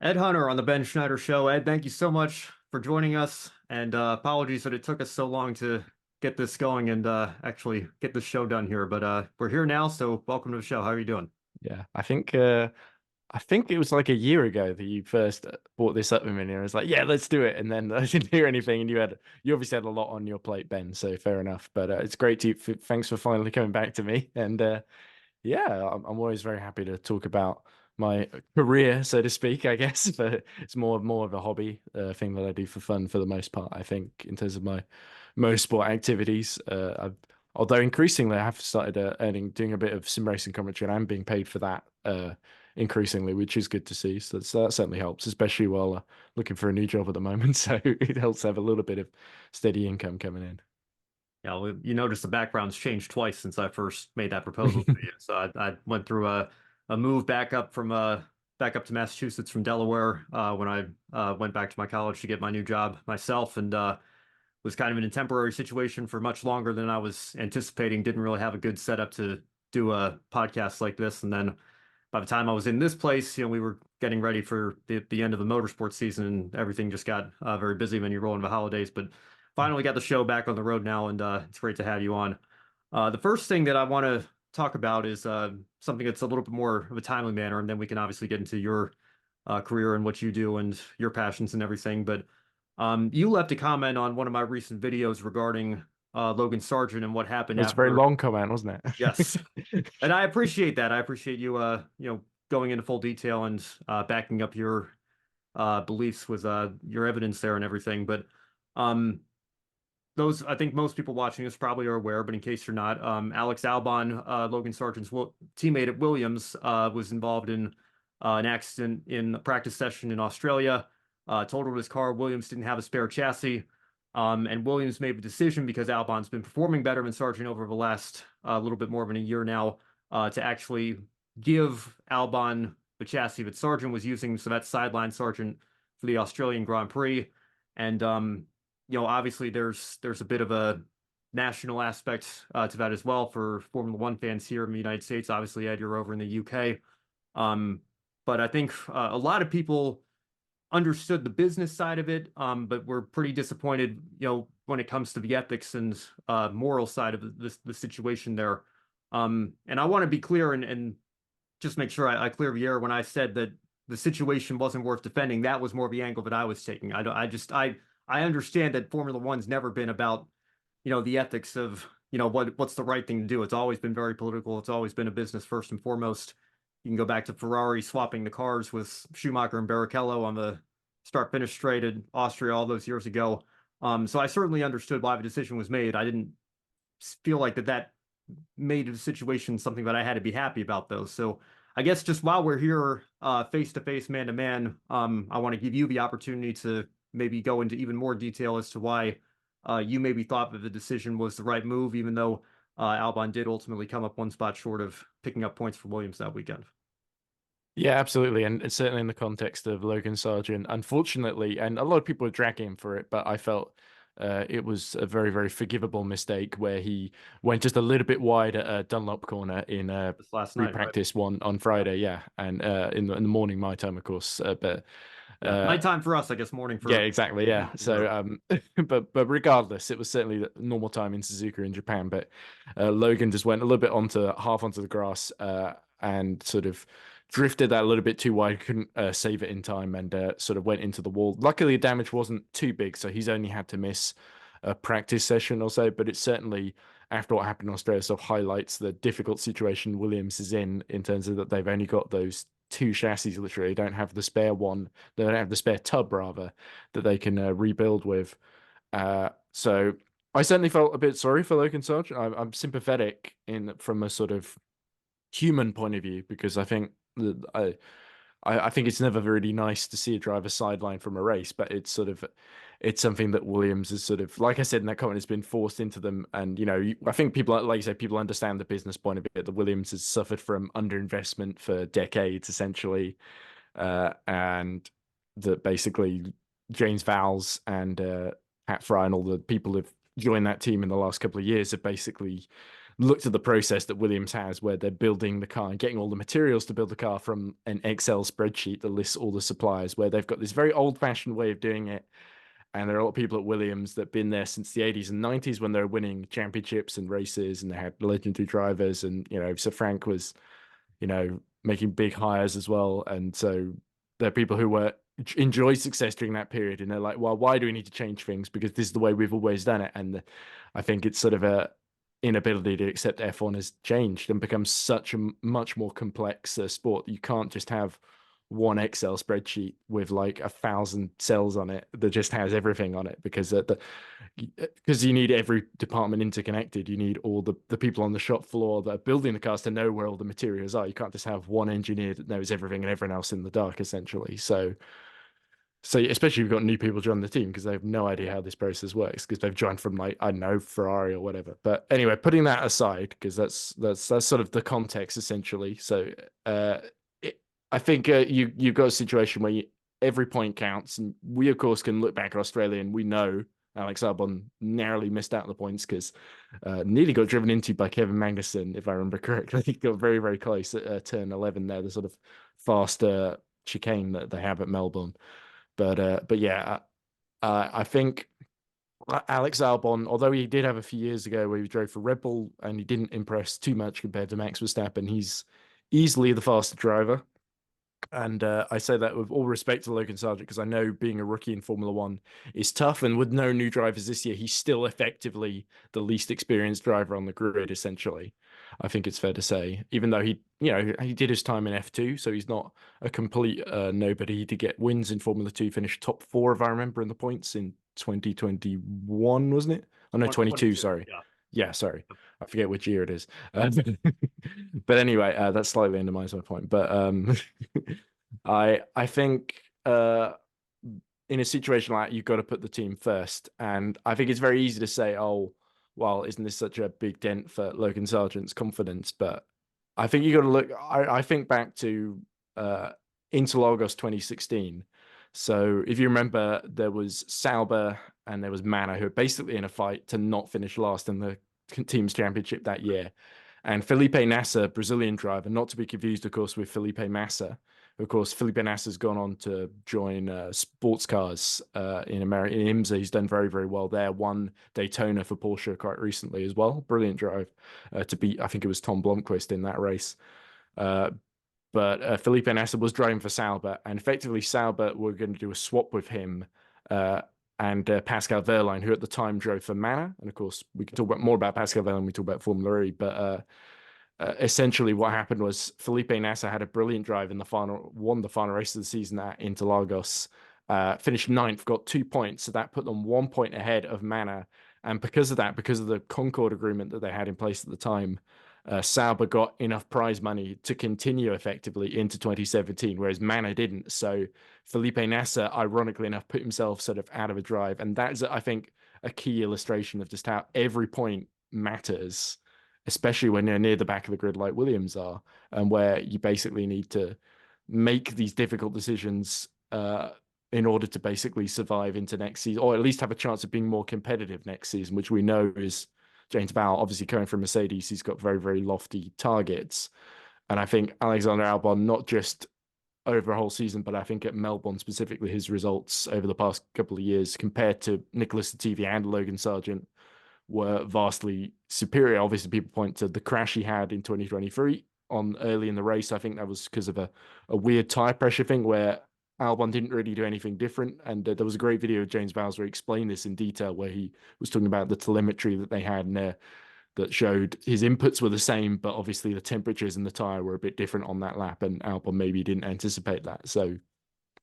Ed Hunter on the Ben Schneider Show. Ed, thank you so much for joining us, and apologies that it took us so long to get this going and actually get this show done here. But we're here now, so welcome to the show. How are you doing? Yeah, I think it was like a year ago that you first brought this up with me, and I was like, "Yeah, let's do it." And then I didn't hear anything, and you obviously had a lot on your plate, Ben. So fair enough. But it's great to thanks for finally coming back to me. And yeah, I'm always very happy to talk about my career, so to speak. I guess, but it's more of a hobby thing that I do for fun for the most part. I think in terms of my motorsport activities, although increasingly I have started doing a bit of sim racing commentary, and I'm being paid for that increasingly, which is good to see. So that certainly helps, especially while looking for a new job at the moment. So it helps have a little bit of steady income coming in. Yeah, well, you notice the background's changed twice since I first made that proposal to you. So I went through a move back up to Massachusetts from Delaware when I went back to my college to get my new job myself, and was kind of in a temporary situation for much longer than I was anticipating. Didn't really have a good setup to do a podcast like this. And then by the time I was in this place, we were getting ready for the end of the motorsports season, and everything just got very busy when you roll into the holidays. But finally got the show back on the road now, and it's great to have you on. The first thing that I want to talk about is something that's a little bit more of a timely manner, and then we can obviously get into your career and what you do and your passions and everything. But you left a comment on one of my recent videos regarding Logan Sargeant and what It happened was a very after. long comment, wasn't Yes, it? and I appreciate that. I appreciate you, going into full detail and backing up your beliefs with your evidence there and everything. But um, those, I think most people watching this probably are aware, but in case you're not, Alex Albon, Logan Sargent's teammate at Williams, was involved in an accident in a practice session in Australia, totaled his car. Williams didn't have a spare chassis. And Williams made the decision because Albon's been performing better than Sargent over the last little bit more than a year now, to actually give Albon the chassis that Sargent was using. So that's sideline Sargent for the Australian Grand Prix. And obviously there's a bit of a national aspect to that as well for Formula One fans here in the United States. Obviously, Ed, you're over in the UK. Um, but I think a lot of people understood the business side of it, but were pretty disappointed, when it comes to the ethics and moral side of the situation there. And I want to be clear and just make sure I clear the air when I said that the situation wasn't worth defending. That was more the angle that I was taking. I understand that Formula One's never been about, the ethics of, what's the right thing to do. It's always been very political. It's always been a business first and foremost. You can go back to Ferrari swapping the cars with Schumacher and Barrichello on the start finish straight in Austria all those years ago. So I certainly understood why the decision was made. I didn't feel like that made the situation something that I had to be happy about, though. So I guess just while we're here, face to face, man to man, I want to give you the opportunity to maybe go into even more detail as to why you maybe thought that the decision was the right move, even though Albon did ultimately come up one spot short of picking up points for Williams that weekend. Yeah, absolutely. And certainly in the context of Logan Sargent, unfortunately, and a lot of people are dragging him for it, but I felt it was a very, very forgivable mistake where he went just a little bit wide at a Dunlop corner in This last free night, right? practice one on Friday. Yeah. And in the morning, my time, of course. But Yeah, uh, nighttime for us, I guess. Morning yeah, for exactly. Yeah. So, Europe. but regardless, it was certainly the normal time in Suzuka in Japan. But Logan just went a little bit half onto the grass, and sort of drifted that a little bit too wide. Couldn't save it in time, and sort of went into the wall. Luckily, the damage wasn't too big, so he's only had to miss a practice session or so. But it certainly, after what happened in Australia, sort of highlights the difficult situation Williams is in terms of that they've only got those two chassis. Literally, they don't have the spare one. They don't have the spare tub rather that they can rebuild with. So I certainly felt a bit sorry for Logan Sargent. I'm sympathetic in from a sort of human point of view because I think that I think it's never really nice to see a driver sideline from a race, but it's something that Williams is sort of, like I said in that comment, has been forced into them. And I think people, like you say, people understand the business point of it. The Williams has suffered from underinvestment for decades, essentially, and that basically James Vowles and Pat Fry and all the people who've joined that team in the last couple of years have basically looked at the process that Williams has, where they're building the car and getting all the materials to build the car from an Excel spreadsheet that lists all the suppliers, where they've got this very old-fashioned way of doing it. And there are a lot of people at Williams that have been there since the 80s and 90s when they were winning championships and races, and they had legendary drivers. And, Sir Frank was, making big hires as well. And so there are people who enjoy success during that period. And they're like, well, why do we need to change things? Because this is the way we've always done it. And I think it's sort of a inability to accept F1 has changed and become such a much more complex sport. You can't just have one Excel spreadsheet with like 1,000 cells on it that just has everything on it, because you need every department interconnected. You need all the people on the shop floor that are building the cars to know where all the materials are. You can't just have one engineer that knows everything and everyone else in the dark, essentially. So especially if you've got new people joining the team, because they have no idea how this process works, because they've joined from, like, I don't know, Ferrari or whatever. But anyway, putting that aside, because that's sort of the context essentially. So I think you've got a situation where every point counts, and we of course can look back at Australia and we know Alex Albon narrowly missed out on the points because nearly got driven into by Kevin Magnussen, if I remember correctly. He got very, very close at turn 11 there, the sort of faster chicane that they have at Melbourne. But yeah, I think Alex Albon, although he did have a few years ago where he drove for Red Bull and he didn't impress too much compared to Max Verstappen, he's easily the faster driver. And I say that with all respect to Logan Sargeant, because I know being a rookie in Formula One is tough. And with no new drivers this year, he's still effectively the least experienced driver on the grid, essentially. I think it's fair to say, even though he did his time in F2, so he's not a complete nobody. He did get wins in Formula 2, finished top 4, if I remember, in the points in 2021, wasn't it? Oh, no, 22, sorry. Yeah. Yeah, sorry. I forget which year it is. But anyway, that slightly undermines my point. But I think in a situation like that, you've got to put the team first. And I think it's very easy to say, oh, well, isn't this such a big dent for Logan Sargent's confidence? But I think you got to look. I think back to Interlagos 2016. So if you remember, there was Sauber and there was Manor, who were basically in a fight to not finish last in the team's championship that year. And Felipe Nasser, Brazilian driver, not to be confused, of course, with Felipe Massa. Of course, Felipe Nasser's gone on to join sports cars in America. In IMSA, he's done very, very well there. Won Daytona for Porsche quite recently as well. Brilliant drive to beat, I think it was Tom Blomqvist in that race. But Felipe Nasser was driving for Sauber, and effectively Sauber were going to do a swap with him and Pascal Wehrlein, who at the time drove for Manor. And of course, we can talk more about Pascal Wehrlein when we talk about Formula E. But essentially, what happened was Felipe Nasser had a brilliant drive in the final, won the final race of the season at Interlagos, finished 9th, got 2 points. So that put them 1 point ahead of Manor. And because of that, because of the Concord agreement that they had in place at the time, Sauber got enough prize money to continue effectively into 2017, whereas Manor didn't. So Felipe Nasser, ironically enough, put himself sort of out of a drive. And that's, I think, a key illustration of just how every point matters, especially when you're near the back of the grid like Williams are, and where you basically need to make these difficult decisions in order to basically survive into next season, or at least have a chance of being more competitive next season, which we know is James Vowell, obviously coming from Mercedes. He's got very, very lofty targets. And I think Alexander Albon, not just over a whole season, but I think at Melbourne specifically, his results over the past couple of years compared to Nicholas Latifi and Logan Sargeant were vastly superior. Obviously, people point to the crash he had in 2023 on early in the race. I think that was because of a weird tire pressure thing where Albon didn't really do anything different. And there was a great video of James Vowles where he explained this in detail, where he was talking about the telemetry that they had in there that showed his inputs were the same, but obviously the temperatures in the tire were a bit different on that lap, and Albon maybe didn't anticipate that. So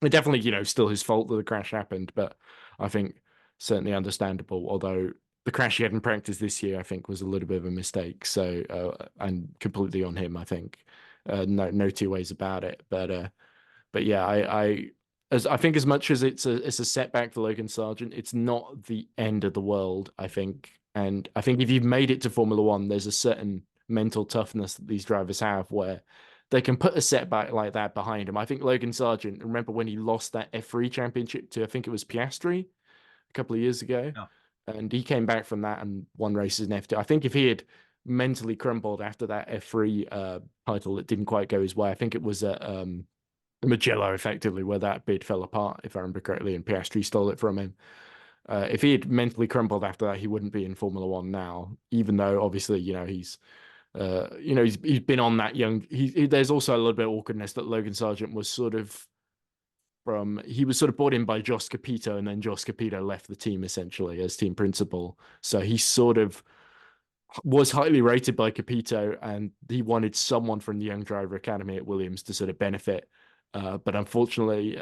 it definitely, still his fault that the crash happened, but I think certainly understandable, although the crash he had in practice this year, I think, was a little bit of a mistake. So, and completely on him, I think. No two ways about it. But yeah, I think as much as it's a setback for Logan Sargeant, it's not the end of the world, I think. And I think if you've made it to Formula One, there's a certain mental toughness that these drivers have where they can put a setback like that behind them. I think Logan Sargeant, remember when he lost that F3 championship to, I think it was Piastri a couple of years ago? Yeah. And he came back from that and won races in F2. I think if he had mentally crumbled after that F3 title that didn't quite go his way. I think it was at Mugello, effectively, where that bid fell apart, if I remember correctly, and Piastri stole it from him. If he had mentally crumbled after that, he wouldn't be in Formula One now, even though obviously, he's he's been on that young. There's also a little bit of awkwardness that Logan Sargeant was sort of he was sort of brought in by Jos Capito, and then Jos Capito left the team essentially as team principal. So he sort of was highly rated by Capito, and he wanted someone from the Young Driver Academy at Williams to sort of benefit. But unfortunately,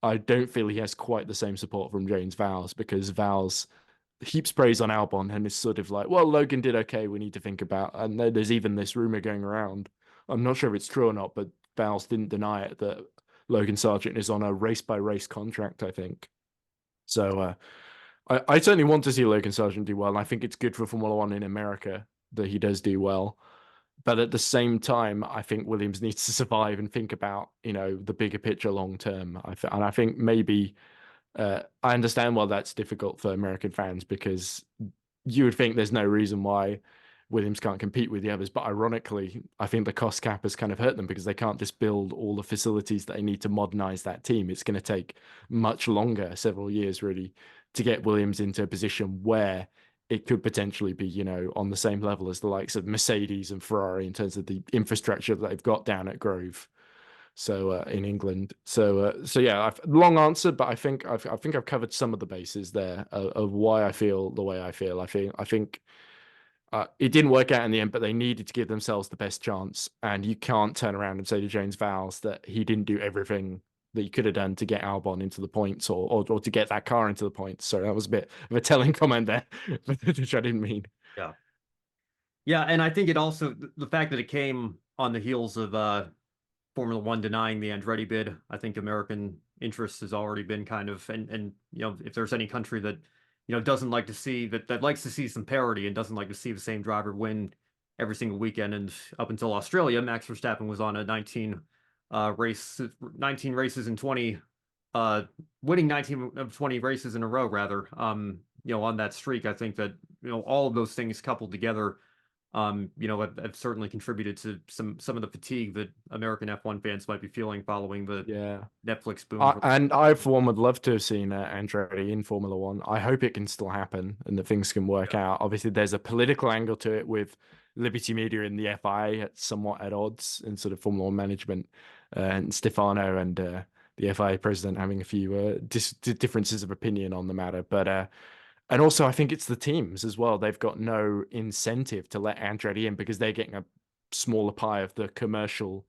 I don't feel he has quite the same support from James Vowles, because Vowles heaps praise on Albon and is sort of like, well, Logan did okay. We need to think about, and there's even this rumor going around. I'm not sure if it's true or not, but Vowles didn't deny it, that Logan Sargeant is on a race by race contract, I think. So I certainly want to see Logan Sargeant do well, and I think it's good for Formula One in America that he does do well. But at the same time, I think Williams needs to survive and think about, the bigger picture long term. And I think maybe I understand why that's difficult for American fans, because you would think there's no reason why Williams can't compete with the others. But ironically, I think the cost cap has kind of hurt them, because they can't just build all the facilities that they need to modernize that team. It's going to take much longer, several years really, to get Williams into a position where it could potentially be, on the same level as the likes of Mercedes and Ferrari in terms of the infrastructure that they've got down at Grove. So in England, so yeah, long answer, but I think I've covered some of the bases there of why I feel the way I feel. I think it didn't work out in the end, but they needed to give themselves the best chance, and you can't turn around and say to James Vowles that he didn't do everything that he could have done to get Albon into the points, or to get that car into the points. So that was a bit of a telling comment there, which I didn't mean. Yeah. Yeah, and I think it also, the fact that it came on the heels of Formula One denying the Andretti bid, I think American interest has already been kind of, and if there's any country that doesn't like to see that likes to see some parity and doesn't like to see the same driver win every single weekend. And up until Australia, Max Verstappen was on a 19 races in 20, winning 19 of 20 races in a row, rather, on that streak. I think that all of those things coupled together have certainly contributed to some of the fatigue that American F1 fans might be feeling following the Netflix boom. And I, for one, would love to have seen Andretti in Formula One. I hope it can still happen and that things can work out. Obviously, there's a political angle to it with Liberty Media and the FIA somewhat at odds in sort of Formula One management, and Stefano and the FIA president having a few differences of opinion on the matter. But and also, I think it's the teams as well. They've got no incentive to let Andretti in, because they're getting a smaller pie of the commercial,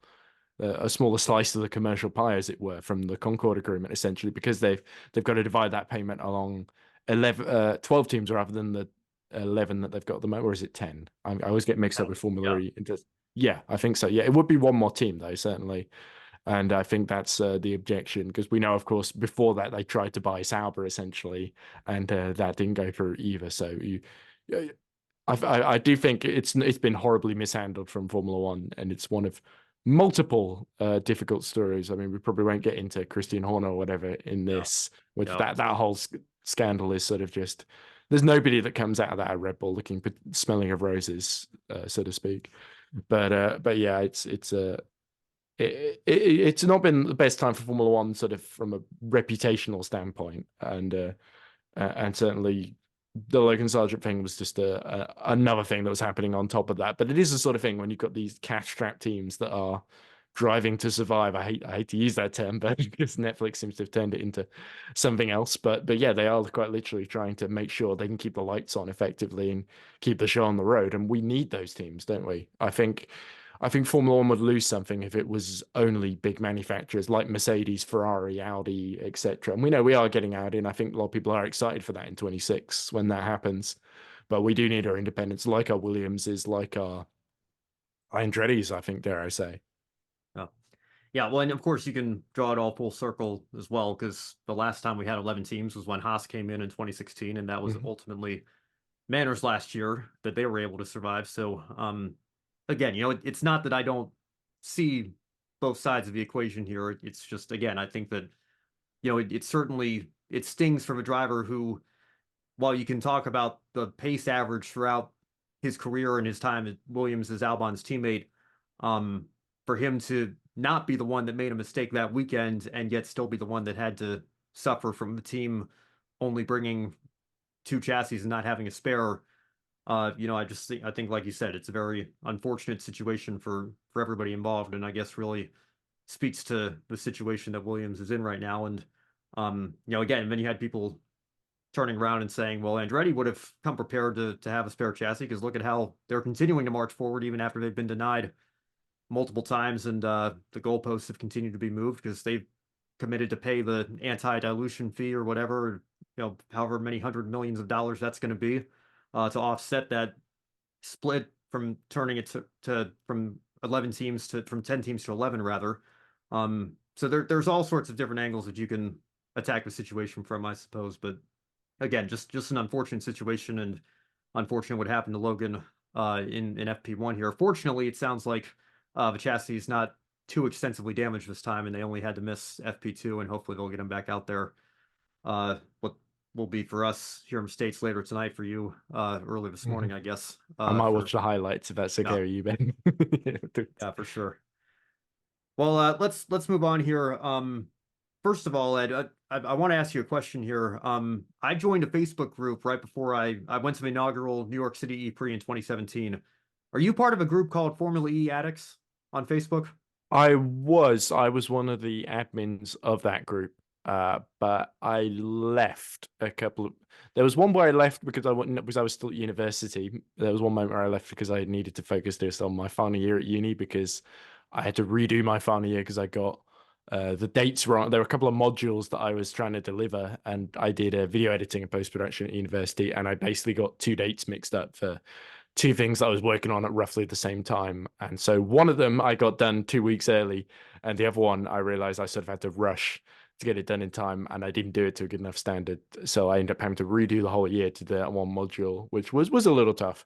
a smaller slice of the commercial pie, as it were, from the Concord Agreement, essentially, because they've got to divide that payment along 12 teams rather than the 11 that they've got at the moment. Or is it 10? I always get mixed up with Formula E. Yeah, I think so. Yeah, it would be one more team, though, certainly. And I think that's the objection, because we know, of course, before that they tried to buy Sauber essentially, and that didn't go through either. So I do think it's been horribly mishandled from Formula One, and it's one of multiple difficult stories. I mean, we probably won't get into Christian Horner or whatever in this, which that whole scandal is sort of just, there's nobody that comes out of that at Red Bull looking smelling of roses, so to speak. But yeah, it's not been the best time for Formula One, sort of from a reputational standpoint, and certainly the Logan Sargeant thing was just another thing that was happening on top of that. But it is the sort of thing when you've got these cash-strapped teams that are driving to survive. I hate to use that term, but because Netflix seems to have turned it into something else. But yeah, they are quite literally trying to make sure they can keep the lights on effectively and keep the show on the road. And we need those teams, don't we? I think Formula One would lose something if it was only big manufacturers like Mercedes, Ferrari, Audi, etc. And we know we are getting Audi, and I think a lot of people are excited for that in 26 when that happens. But we do need our independence, like our Williamses, like our Andretti's, I think, dare I say. Yeah, well, and of course you can draw it all full circle as well, because the last time we had 11 teams was when Haas came in 2016, and that was ultimately Mannor's last year that they were able to survive. So, again, it's not that I don't see both sides of the equation here. It's just, again, I think that, it certainly, it stings from a driver who, while you can talk about the pace average throughout his career and his time at Williams as Albon's teammate, for him to not be the one that made a mistake that weekend and yet still be the one that had to suffer from the team only bringing two chassis and not having a spare. I think, like you said, it's a very unfortunate situation for everybody involved, and I guess really speaks to the situation that Williams is in right now. And again, then you had people turning around and saying, well, Andretti would have come prepared to have a spare chassis because look at how they're continuing to march forward even after they've been denied multiple times, and the goalposts have continued to be moved because they've committed to pay the anti-dilution fee or whatever, however many hundred millions of dollars that's going to be, to offset that split from turning it to from 11 teams to from 10 teams to 11 rather. So there's all sorts of different angles that you can attack the situation from, I suppose. But again, just an unfortunate situation, and unfortunate what happened to Logan in FP1 here. Fortunately, it sounds like the chassis is not too extensively damaged this time, and they only had to miss FP2, and hopefully they'll get him back out there. What will be for us here in the States later tonight, for you early this morning, I guess. I might watch the highlights if that's okay with you, Ben. Yeah, for sure. Well, let's move on here. First of all, Ed, I want to ask you a question here. I joined a Facebook group right before I went to the inaugural New York City E-Prix in 2017. Are you part of a group called Formula E Addicts on Facebook? I was one of the admins of that group, but I left a couple of. There was one where I left because I was still at university. There was one moment where I left because I needed to focus this on my final year at uni because I had to redo my final year because I got the dates wrong. There were a couple of modules that I was trying to deliver, and I did video editing and post production at university, and I basically got two dates mixed up for two things that I was working on at roughly the same time. And so one of them I got done 2 weeks early, and the other one I realized I sort of had to rush to get it done in time, and I didn't do it to a good enough standard. So I ended up having to redo the whole year to that one module, which was a little tough.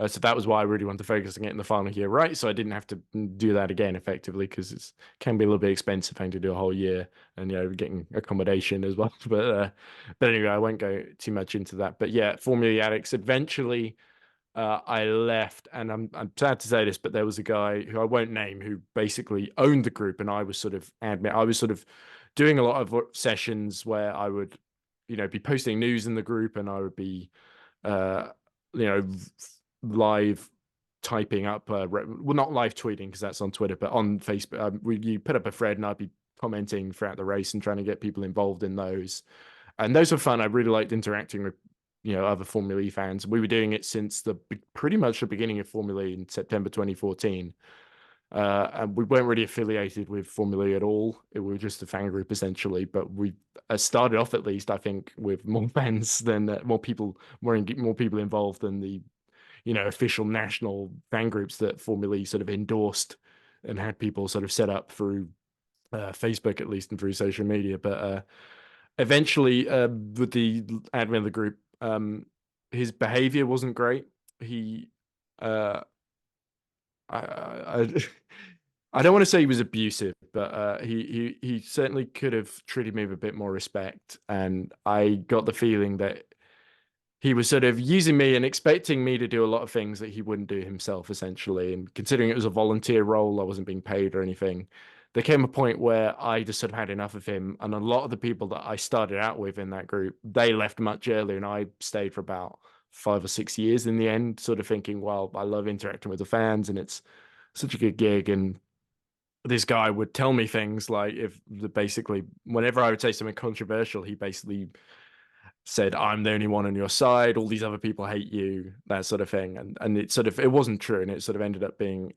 So that was why I really wanted to focus on getting the final year right, so I didn't have to do that again effectively, because it can be a little bit expensive having to do a whole year and getting accommodation as well. But anyway, I won't go too much into that. But yeah, Formula Addicts eventually. I left, and I'm sad to say this, but there was a guy who I won't name who basically owned the group, and I was sort of doing a lot of sessions where I would, be posting news in the group, and I would be, uh, live typing up, well, not live tweeting because that's on Twitter, but on Facebook, you put up a thread, and I'd be commenting throughout the race and trying to get people involved in those, and those were fun. I really liked interacting with other Formula E fans. We were doing it since pretty much the beginning of Formula E in September 2014. And we weren't really affiliated with Formula E at all. We were just a fan group essentially, but we started off, at least, I think, with more fans than more people involved than the official national fan groups that Formula E sort of endorsed and had people sort of set up through Facebook, at least, and through social media. But eventually, with the admin of the group, his behavior wasn't great. He, I I don't want to say he was abusive, but he certainly could have treated me with a bit more respect. And I got the feeling that he was sort of using me and expecting me to do a lot of things that he wouldn't do himself, essentially. And considering it was a volunteer role, I wasn't being paid or anything. There came a point where I just sort of had enough of him. And a lot of the people that I started out with in that group, they left much earlier, and I stayed for about 5 or 6 years in the end, sort of thinking, well, I love interacting with the fans and it's such a good gig. And this guy would tell me things like, basically, whenever I would say something controversial, he basically said, I'm the only one on your side, all these other people hate you, that sort of thing. And it wasn't true, and it sort of ended up being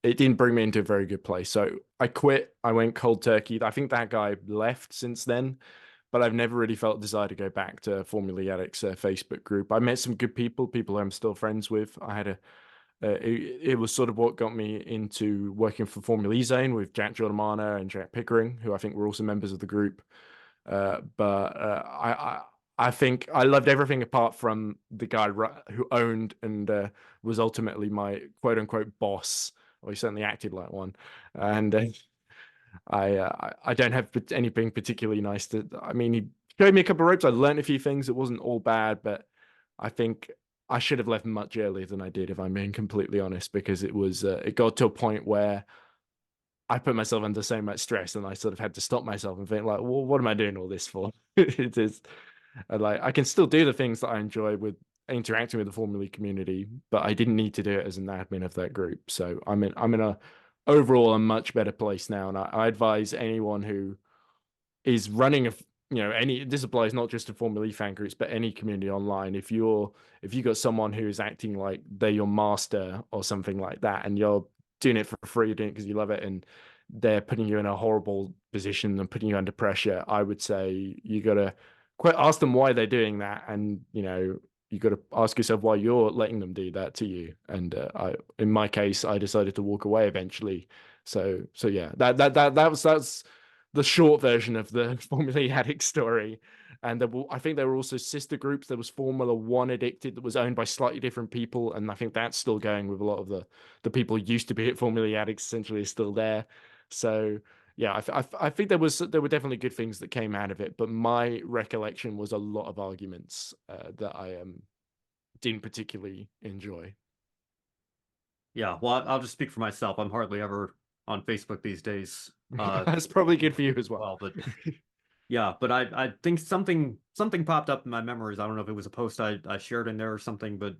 it didn't bring me into a very good place. So I quit. I went cold turkey. I think that guy left since then, but I've never really felt a desire to go back to Formula Addicts Facebook group. I met some good people who I'm still friends with. I had it was sort of what got me into working for Formula E Zone with Jack Giordamano and Jack Pickering, who I think were also members of the group. I think I loved everything apart from the guy who owned and was ultimately my quote unquote boss. Well, he certainly acted like one. And I don't have anything particularly nice to. I mean, he showed me a couple of ropes. I learned a few things. It wasn't all bad, but I think I should have left much earlier than I did, if I'm being completely honest, because it got to a point where I put myself under so much stress, and I sort of had to stop myself and think like, well, what am I doing all this for? It is like I can still do the things that I enjoy with interacting with the Formula E community, but I didn't need to do it as an admin of that group. So I'm in a overall a much better place now, and I advise anyone who is running any, this applies not just to Formula E fan groups but any community online. If you got someone who is acting like they're your master or something like that, and you're doing it for free, you're doing it because you love it, and they're putting you in a horrible position and putting you under pressure, I would say you gotta quite ask them why they're doing that, and you got to ask yourself why you're letting them do that to you. And in my case, I decided to walk away eventually. So yeah, that's the short version of the Formula E Addict story. And I think there were also sister groups. There was Formula One Addicted that was owned by slightly different people, and I think that's still going with a lot of the people who used to be at Formula E Addicts essentially is still there. So yeah, I think there were definitely good things that came out of it, but my recollection was a lot of arguments that I didn't particularly enjoy. Yeah, well, I'll just speak for myself. I'm hardly ever on Facebook these days. That's probably good for you as well. Well, but yeah, but I think something popped up in my memories. I don't know if it was a post I shared in there or something, but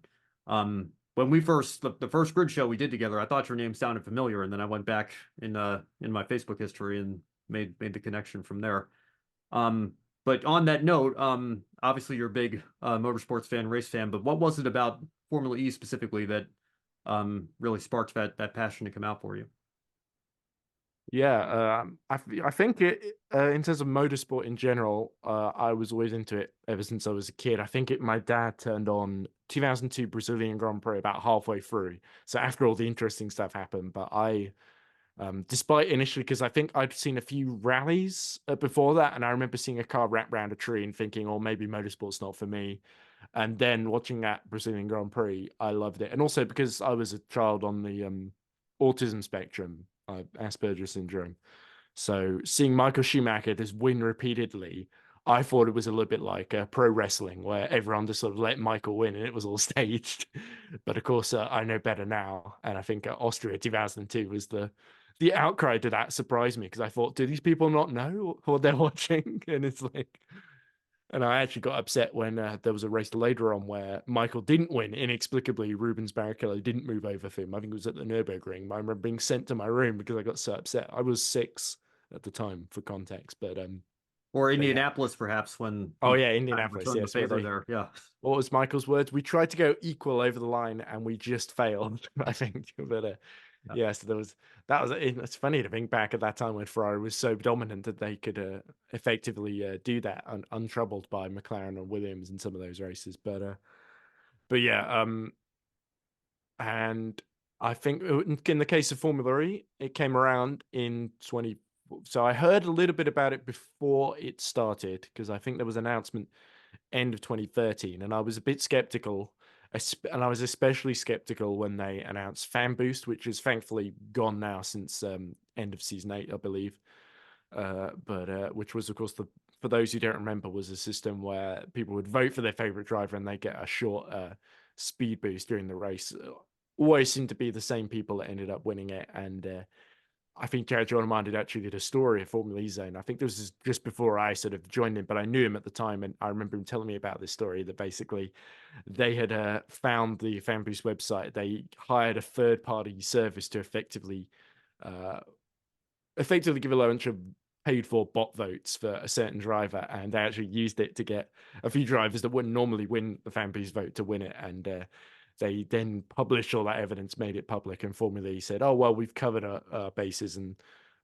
when we first the first grid show we did together, I thought your name sounded familiar, and then I went back in my Facebook history and made the connection from there. But on that note, obviously you're a big motorsports fan, race fan, but what was it about Formula E specifically that really sparked that passion to come out for you? Yeah, I think in terms of motorsport in general, I was always into it ever since I was a kid. I think my dad turned on 2002 Brazilian Grand Prix about halfway through, so after all the interesting stuff happened. But despite initially, because I think I'd seen a few rallies before that, and I remember seeing a car wrap around a tree and thinking, "Oh, maybe motorsport's not for me." And then watching that Brazilian Grand Prix, I loved it, and also because I was a child on the autism spectrum, Asperger's syndrome. So seeing Michael Schumacher just win repeatedly, I thought it was a little bit like pro wrestling, where everyone just sort of let Michael win and it was all staged. But of course, I know better now, and I think Austria 2002 was the outcry to that surprised me, because I thought, do these people not know what they're watching? And it's like, and I actually got upset when there was a race later on where Michael didn't win. Inexplicably, Rubens Barrichello didn't move over for him. I think it was at the Nürburgring. I remember being sent to my room because I got so upset. I was 6 at the time, for context, Or but yeah. Indianapolis, perhaps, when Oh he yeah, kind of Indianapolis. returned the Yes, where favor they. there. Yeah. What was Michael's words? We tried to go equal over the line and we just failed. I think, but yeah. So that was. It's funny to think back at that time when Ferrari was so dominant that they could effectively do that untroubled by McLaren or Williams in some of those races. But yeah. And I think in the case of Formula E, it came around in 20. So I heard a little bit about it before it started, because I think there was an announcement end of 2013, and I was a bit skeptical. And I was especially skeptical when they announced Fan Boost, which is thankfully gone now since end of season 8, I believe. But which was, of course, for those who don't remember, was a system where people would vote for their favorite driver and they get a short speed boost during the race. Always seemed to be the same people that ended up winning it. And I think Jared John actually did a story of Formula E Zone. I think this was just before I sort of joined him, but I knew him at the time, and I remember him telling me about this story that basically they had found the Fan Boost website. They hired a third-party service to uh, effectively give a bunch of paid for bot votes for a certain driver, and they actually used it to get a few drivers that wouldn't normally win the Fan Boost vote to win it. And they then published all that evidence, made it public, and Formula E said, "Oh well, we've covered our bases."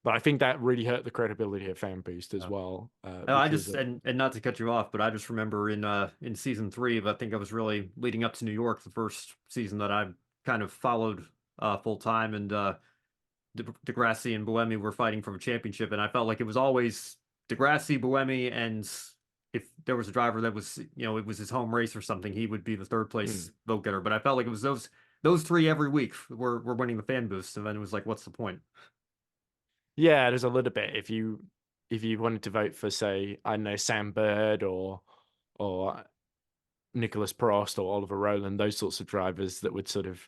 But I think that really hurt the credibility of Fan Boost as well. I Which was just and not to cut you off, but I just remember in season 3, but I think I was really leading up to New York, the first season that I kind of followed full time, and Degrassi and Buemi were fighting for a championship, and I felt like it was always Degrassi, Buemi, and if there was a driver that was, it was his home race or something, he would be the third place vote getter. But I felt like it was those three every week were winning the fan boost, and then it was like, what's the point? yeah, there's a little bit. If you wanted to vote for, say, I don't know, Sam Bird or Nicholas Prost or Oliver Rowland, those sorts of drivers that would sort of.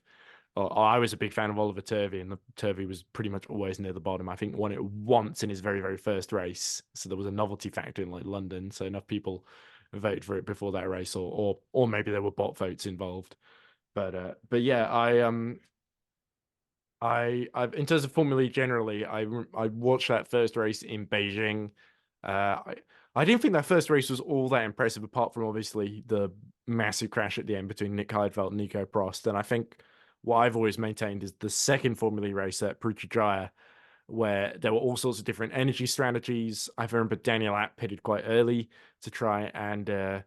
I was a big fan of Oliver Turvey, and the Turvey was pretty much always near the bottom. I think won it once in his very, very first race, so there was a novelty factor in like London, so enough people voted for it before that race, or maybe there were bot votes involved. But yeah, I in terms of Formula E generally, I watched that first race in Beijing. I didn't think that first race was all that impressive, apart from obviously the massive crash at the end between Nick Heidfeld and Nico Prost. And I think what I've always maintained is the second Formula E race at Putrajaya, where there were all sorts of different energy strategies. I remember Daniel Abt pitted quite early to try and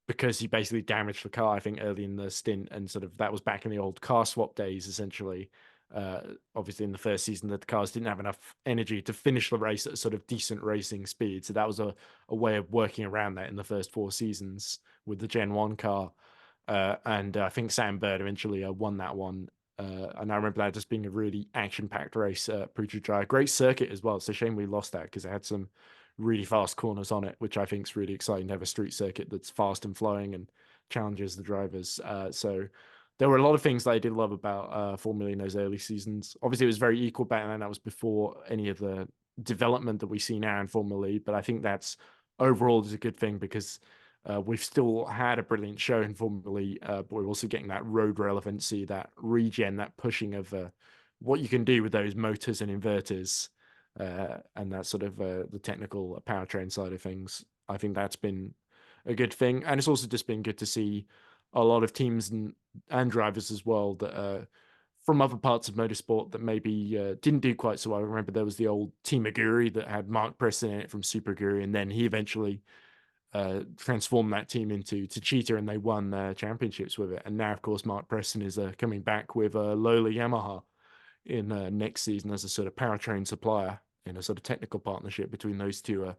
because he basically damaged the car, I think, early in the stint, and sort of that was back in the old car swap days, essentially. Obviously, in the first season, that the cars didn't have enough energy to finish the race at a sort of decent racing speed. So that was a way of working around that in the first 4 seasons with the Gen 1 car. And I think Sam Bird eventually won that one. And I remember that just being a really action-packed race at Putrajaya. Great circuit as well. It's a shame we lost that because it had some really fast corners on it, which I think is really exciting to have a street circuit that's fast and flowing and challenges the drivers. So there were a lot of things that I did love about Formula E in those early seasons. Obviously, it was very equal back then. That was before any of the development that we see now in Formula E. But I think that's overall is a good thing because we've still had a brilliant show in Formula E, but we're also getting that road relevancy, that regen, that pushing of what you can do with those motors and inverters and that sort of the technical powertrain side of things. I think that's been a good thing, and it's also just been good to see a lot of teams and drivers as well that from other parts of motorsport that maybe didn't do quite so well. I remember there was the old Team Aguri that had Mark Preston in it from Super Aguri, and then he eventually transformed that team into Cheetah, and they won championships with it. And now, of course, Mark Preston is coming back with Lola Yamaha in next season as a sort of powertrain supplier in a sort of technical partnership between those two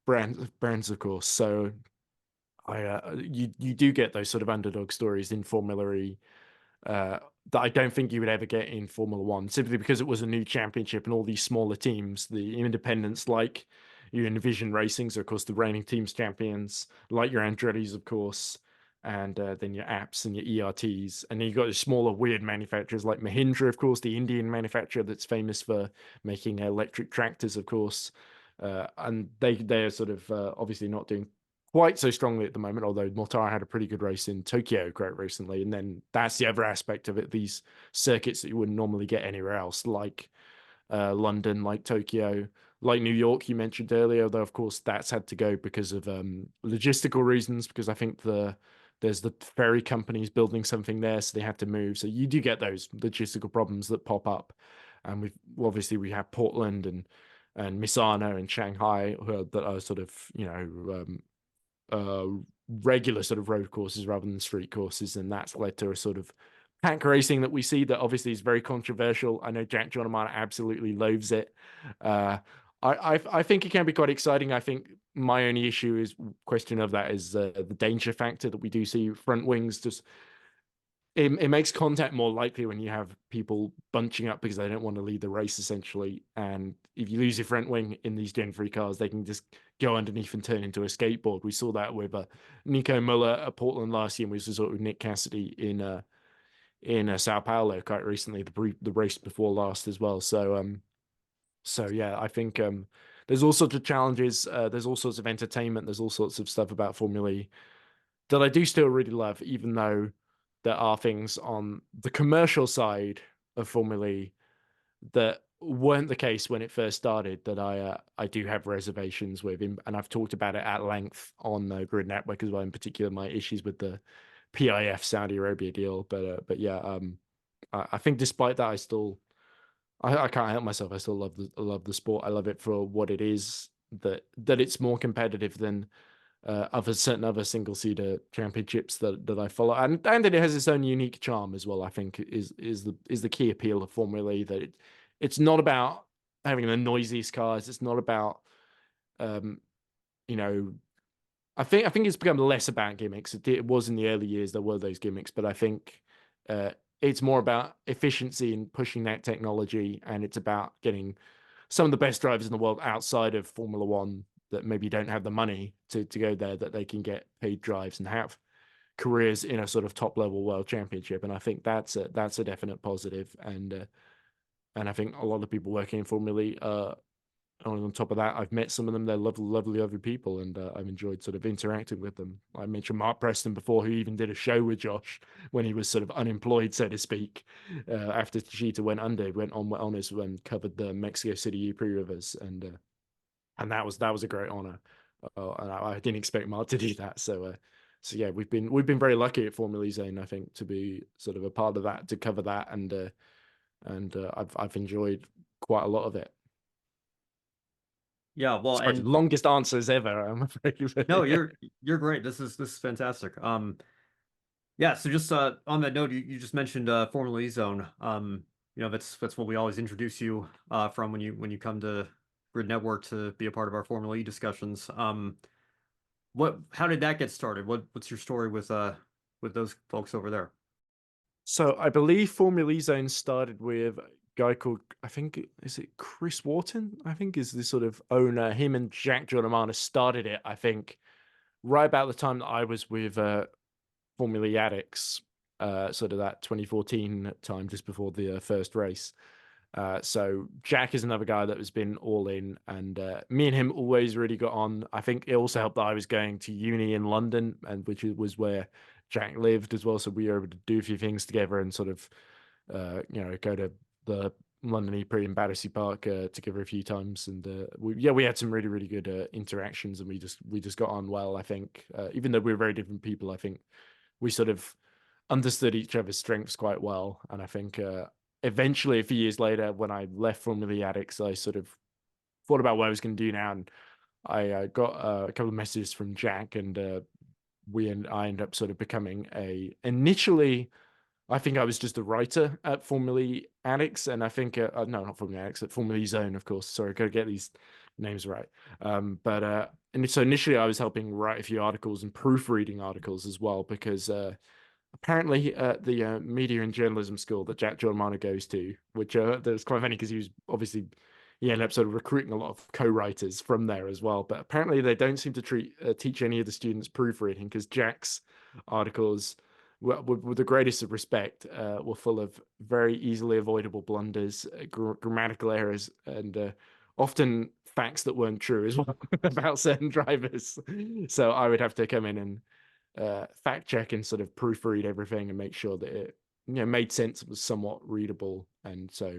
brands, of course. So you do get those sort of underdog stories in Formula E that I don't think you would ever get in Formula One, simply because it was a new championship and all these smaller teams, the independents like your Envision Racing, so of course the reigning teams champions, like your Andretti's, of course, and then your apps and your ERTs, and then you got the smaller weird manufacturers like Mahindra, of course, the Indian manufacturer that's famous for making electric tractors, of course, and they're sort of obviously not doing quite so strongly at the moment, although Mortara had a pretty good race in Tokyo quite recently. And then that's the other aspect of it, these circuits that you wouldn't normally get anywhere else, like London, like Tokyo, like New York, you mentioned earlier, though, of course, that's had to go because of logistical reasons, because I think there's the ferry companies building something there, so they had to move. So you do get those logistical problems that pop up. And we have Portland and Misano and Shanghai that are sort of, regular sort of road courses rather than street courses, and that's led to a sort of pack racing that we see that obviously is very controversial. I know Jack Jonamana absolutely loathes it. I think it can be quite exciting. I think my only issue is question of that is the danger factor that we do see front wings just it makes contact more likely when you have people bunching up because they don't want to lead the race, essentially. And if you lose your front wing in these Gen 3 cars, they can just go underneath and turn into a skateboard. We saw that with Nico Muller at Portland last year, and we saw it with Nick Cassidy in Sao Paulo quite recently, the race before last as well. So yeah, I think there's all sorts of challenges. There's all sorts of entertainment. There's all sorts of stuff about Formula E that I do still really love, even though there are things on the commercial side of Formula E that weren't the case when it first started that I do have reservations with him, and I've talked about it at length on the Grid Network as well, in particular my issues with the PIF Saudi Arabia deal. But yeah, I think despite that, I can't help myself. I still love the sport. I love it for what it is. That it's more competitive than certain other single seater championships that I follow, and that it has its own unique charm as well. I think is the key appeal of Formula E, that it's not about having the noisiest cars. It's not about you know. I think it's become less about gimmicks. It was in the early years, there were those gimmicks, but I think it's more about efficiency and pushing that technology, and it's about getting some of the best drivers in the world outside of Formula One that maybe don't have the money to go there, that they can get paid drives and have careers in a sort of top level world championship, and I think that's a definite positive. And I think a lot of people working in Formula E, on top of that, I've met some of them. They're lovely, lovely, lovely people, and I've enjoyed sort of interacting with them. I mentioned Mark Preston before, who even did a show with Josh when he was sort of unemployed, so to speak, after Cheetah went under. He went on his and covered the Mexico City E-Prix with us, and that was a great honor. And I didn't expect Mark to do that. So yeah, we've been very lucky at Formula E Zone, I think, to be sort of a part of that, to cover that, and I've enjoyed quite a lot of it. Yeah, well, Sorry, and longest answers ever, I'm afraid. no, you're great. This is fantastic. Yeah, so just on that note, you just mentioned Formula E Zone. That's what we always introduce you from when you come to Grid Network to be a part of our Formula E discussions. How did that get started? What's your story with those folks over there? So I believe Formula E Zone started with a guy called, I think, is it Chris Wharton? I think is the sort of owner. Him and Jack Giordamano started it, I think, right about the time that I was with Formula E Addicts, sort of that 2014 time, just before the first race. So Jack is another guy that has been all in, and me and him always really got on. I think it also helped that I was going to uni in London, and which was where Jack lived as well. So we were able to do a few things together and sort of, go to the London E-Prix in Battersea Park together a few times, and we had some really really good interactions, and we just got on well. I think even though we were very different people, I think we sort of understood each other's strengths quite well, and I think eventually, a few years later, when I left Formula E Addicts, I sort of thought about what I was going to do now, and I got a couple of messages from Jack, and I ended up sort of becoming initially, I think I was just a writer at Formula E Addicts, and I think no, not Formula E Addicts, at Formula E Zone, of course. Sorry, got to get these names right. And so initially, I was helping write a few articles and proofreading articles as well, because apparently at the media and journalism school that Jack Giordamano goes to, which that's quite funny because he ended up sort of recruiting a lot of co-writers from there as well. But apparently they don't seem to teach any of the students proofreading, because Jack's articles, with the greatest of respect, were full of very easily avoidable blunders, grammatical errors, and often facts that weren't true as well about certain drivers. So I would have to come in and fact check and sort of proofread everything and make sure that it made sense, was somewhat readable. And so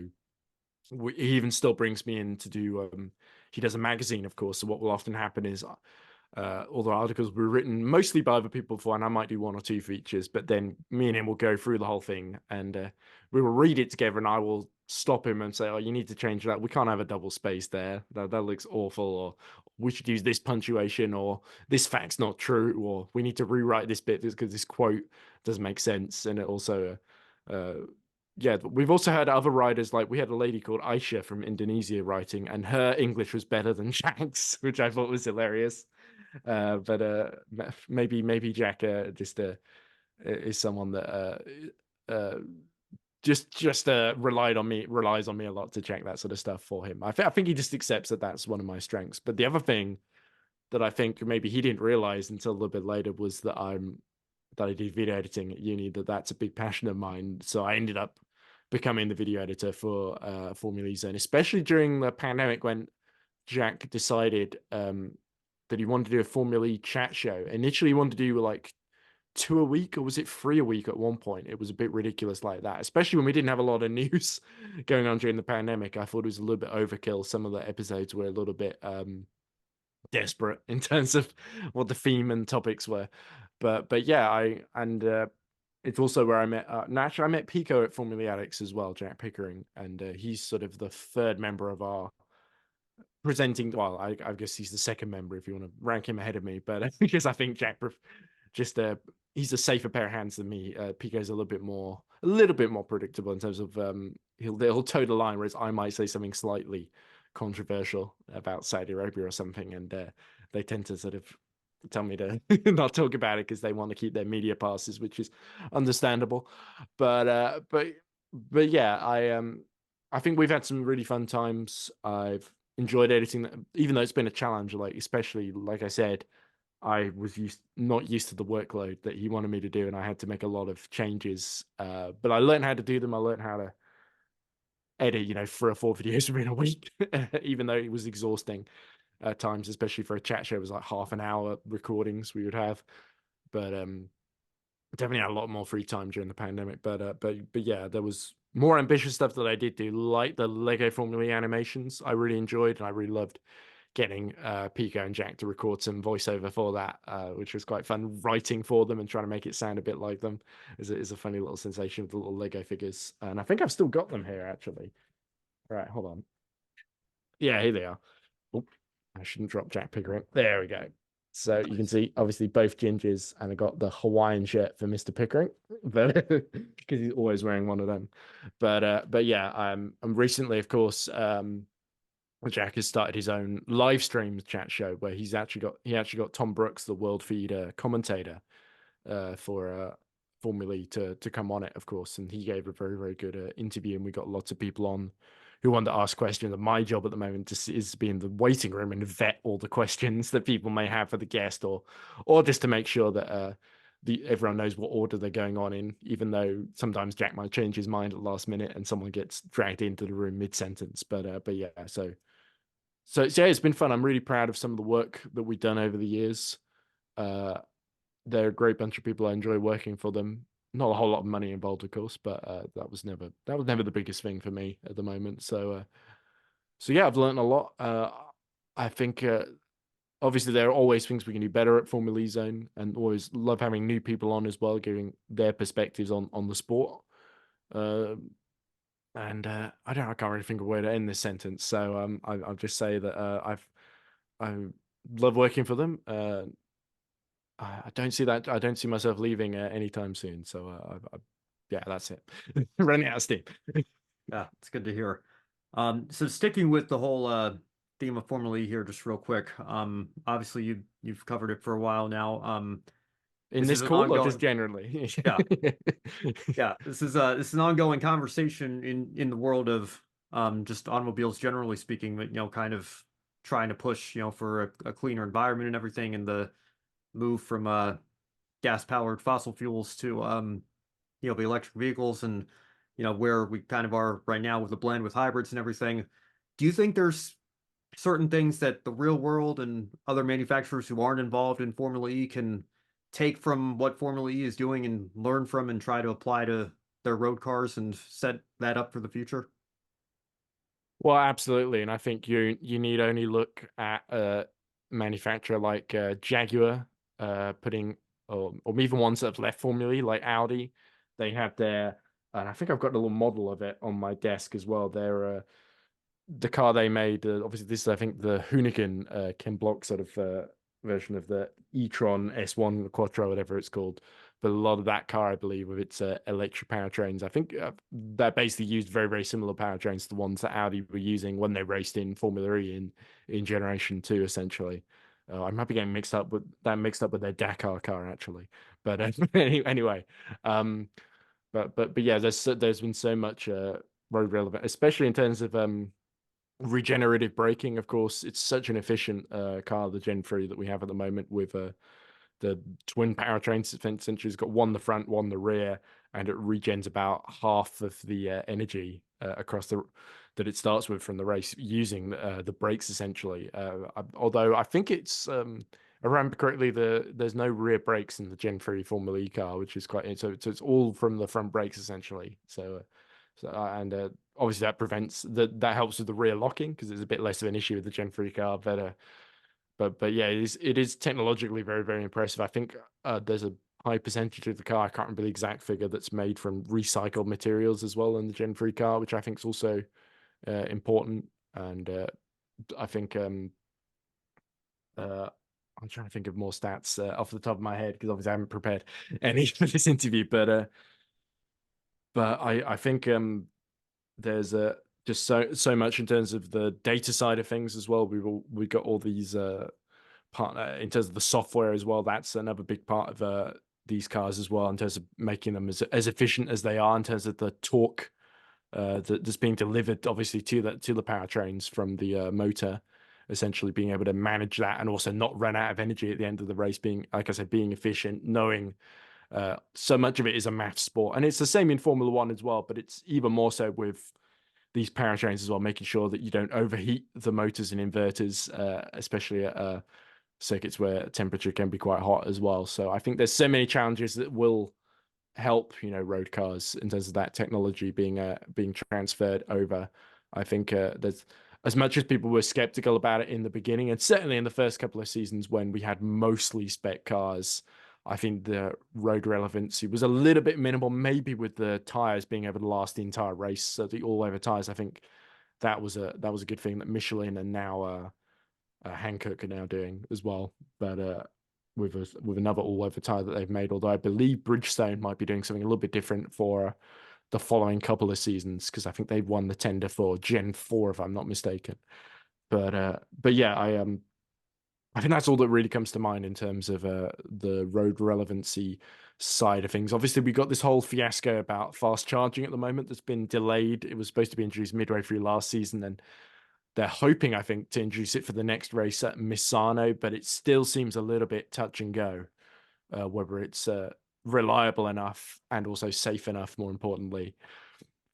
he even still brings me in to do he does a magazine, of course. So what will often happen is all the articles were written mostly by other people before, and I might do one or two features, but then me and him will go through the whole thing, and we will read it together, and I will stop him and say, oh, you need to change that. We can't have a double space there. That looks awful. Or we should use this punctuation, or this fact's not true, or we need to rewrite this bit because this quote doesn't make sense. And it also, yeah, we've also had other writers, like we had a lady called Aisha from Indonesia writing, and her English was better than Jack's, which I thought was hilarious. But maybe Jack just is someone that just relies on me a lot to check that sort of stuff for him. I think he just accepts that that's one of my strengths. But the other thing that I think maybe he didn't realize until a little bit later was that I did video editing at uni, that's a big passion of mine. So I ended up becoming the video editor for Formula E Zone, especially during the pandemic when Jack decided that he wanted to do a Formula E chat show. Initially, he wanted to do like 2 a week, or was it 3 a week at one point? It was a bit ridiculous like that, especially when we didn't have a lot of news going on during the pandemic. I thought it was a little bit overkill. Some of the episodes were a little bit desperate in terms of what the theme and topics were. But yeah, it's also where I met naturally I met Pico at Formula Addicts as well, Jack Pickering, and he's sort of the third member of our presenting. Well, I guess he's the second member if you want to rank him ahead of me, but because I think Jack just he's a safer pair of hands than me. Pico's a little bit more predictable in terms of he'll toe the line, whereas I might say something slightly controversial about Saudi Arabia or something, and they tend to sort of tell me to not talk about it because they want to keep their media passes, which is understandable. But yeah, I think we've had some really fun times. I've enjoyed editing, even though it's been a challenge. Like especially like I said, I was not used to the workload that he wanted me to do, and I had to make a lot of changes. But I learned how to do them. I learned how to edit, 3 or 4 videos within a week, even though it was exhausting at times, especially for a chat show. It was like half an hour recordings we would have, but definitely had a lot more free time during the pandemic. But yeah, there was more ambitious stuff that I did do, like the Lego Formula E animations. I really enjoyed, and I really loved getting Pico and Jack to record some voiceover for that, which was quite fun. Writing for them and trying to make it sound a bit like them is a funny little sensation with the little Lego figures. And I think I've still got them here actually. All right, hold on. Yeah, here they are. Oh, I shouldn't drop Jack Pickering. There we go. So you can see, obviously, both gingers, and I got the Hawaiian shirt for Mr. Pickering, but because he's always wearing one of them. But yeah, I'm recently, of course, Jack has started his own live stream chat show where he actually got Tom Brooks, the world feed commentator, for Formula E to come on it, of course, and he gave a very very good interview, and we got lots of people on who wanted to ask questions. And my job at the moment is to be in the waiting room and vet all the questions that people may have for the guest, or just to make sure that everyone knows what order they're going on in, even though sometimes Jack might change his mind at the last minute and someone gets dragged into the room mid sentence. But yeah, so yeah, it's been fun. I'm really proud of some of the work that we've done over the years. Uh, they're a great bunch of people. I enjoy working for them. Not a whole lot of money involved, of course, but that was never the biggest thing for me at the moment. So yeah, I've learned a lot. I think obviously there are always things we can do better at Formula E Zone, and always love having new people on as well, giving their perspectives on the sport. Uh, and I can't really think of a way to end this sentence. So I'll just say that I love working for them. I don't see myself leaving anytime soon. So yeah, that's it. Running out of steam. Yeah, it's good to hear. So sticking with the whole theme of Formula E here, just real quick. Obviously you've covered it for a while now. In This is this an call or just ongoing, generally? yeah, yeah. This is an ongoing conversation in the world of just automobiles generally speaking, but kind of trying to push for a cleaner environment and everything, and the move from gas-powered fossil fuels to the electric vehicles, and where we kind of are right now with the blend with hybrids and everything. Do you think there's certain things that the real world and other manufacturers who aren't involved in Formula E can take from what Formula E is doing and learn from and try to apply to their road cars and set that up for the future? Well, absolutely, and I think you need only look at a manufacturer like Jaguar, putting or even ones that have left Formula E, like Audi. They have their, and I think I've got a little model of it on my desk as well. The car they made. Obviously, this is I think the Hoonigan Ken Block sort of version of the e-tron S1 Quattro, whatever it's called. But a lot of that car, I believe, with its electric powertrains, I think that basically used very, very similar powertrains to the ones that Audi were using when they raced in Formula E in Generation 2, essentially. I might be getting mixed up with their Dakar car, actually. But anyway, but yeah, there's been so much road relevant, especially in terms of regenerative braking. Of course, it's such an efficient car, the Gen 3 that we have at the moment, with the twin powertrains. Essentially, it's got one the front, one the rear, and it regens about half of the energy across that it starts with from the race using the brakes essentially. Although I think it's I remember correctly, there's no rear brakes in the Gen 3 Formula E car, which is quite so it's all from the front brakes essentially. And obviously that helps with the rear locking because it's a bit less of an issue with the Gen 3 car. But yeah, it is technologically very very impressive. I think there's a high percentage of the car. I can't remember the exact figure that's made from recycled materials as well in the Gen 3 car, which I think is also important. And I think I'm trying to think of more stats off the top of my head because obviously I haven't prepared any for this interview. But I think there's just so much in terms of the data side of things as well. We got all these part in terms of the software as well. That's another big part of these cars as well in terms of making them as efficient as they are in terms of the torque that's being delivered obviously to the powertrains from the motor. essentially being able to manage that and also not run out of energy at the end of the race, being, like I said, being efficient, knowing so much of it is a math sport. And it's the same in Formula One as well, but it's even more so with these powertrains as well, making sure that you don't overheat the motors and inverters, especially at circuits where temperature can be quite hot as well. So I think there's so many challenges that will help, road cars in terms of that technology being transferred over. I think there's, as much as people were skeptical about it in the beginning, and certainly in the first couple of seasons when we had mostly spec cars, I think the road relevancy was a little bit minimal, maybe with the tires being able to last the entire race. So the all-over tires, I think that was a good thing that Michelin and now Hankook are now doing as well. But with another all-over tire that they've made, although I believe Bridgestone might be doing something a little bit different for the following couple of seasons, because I think they've won the tender for Gen 4, if I'm not mistaken. But yeah, I think that's all that really comes to mind in terms of the road relevancy side of things. Obviously, we got this whole fiasco about fast charging at the moment that's been delayed. It was supposed to be introduced midway through last season, and they're hoping, I think, to introduce it for the next race at Misano, but it still seems a little bit touch and go, whether it's reliable enough and also safe enough, more importantly,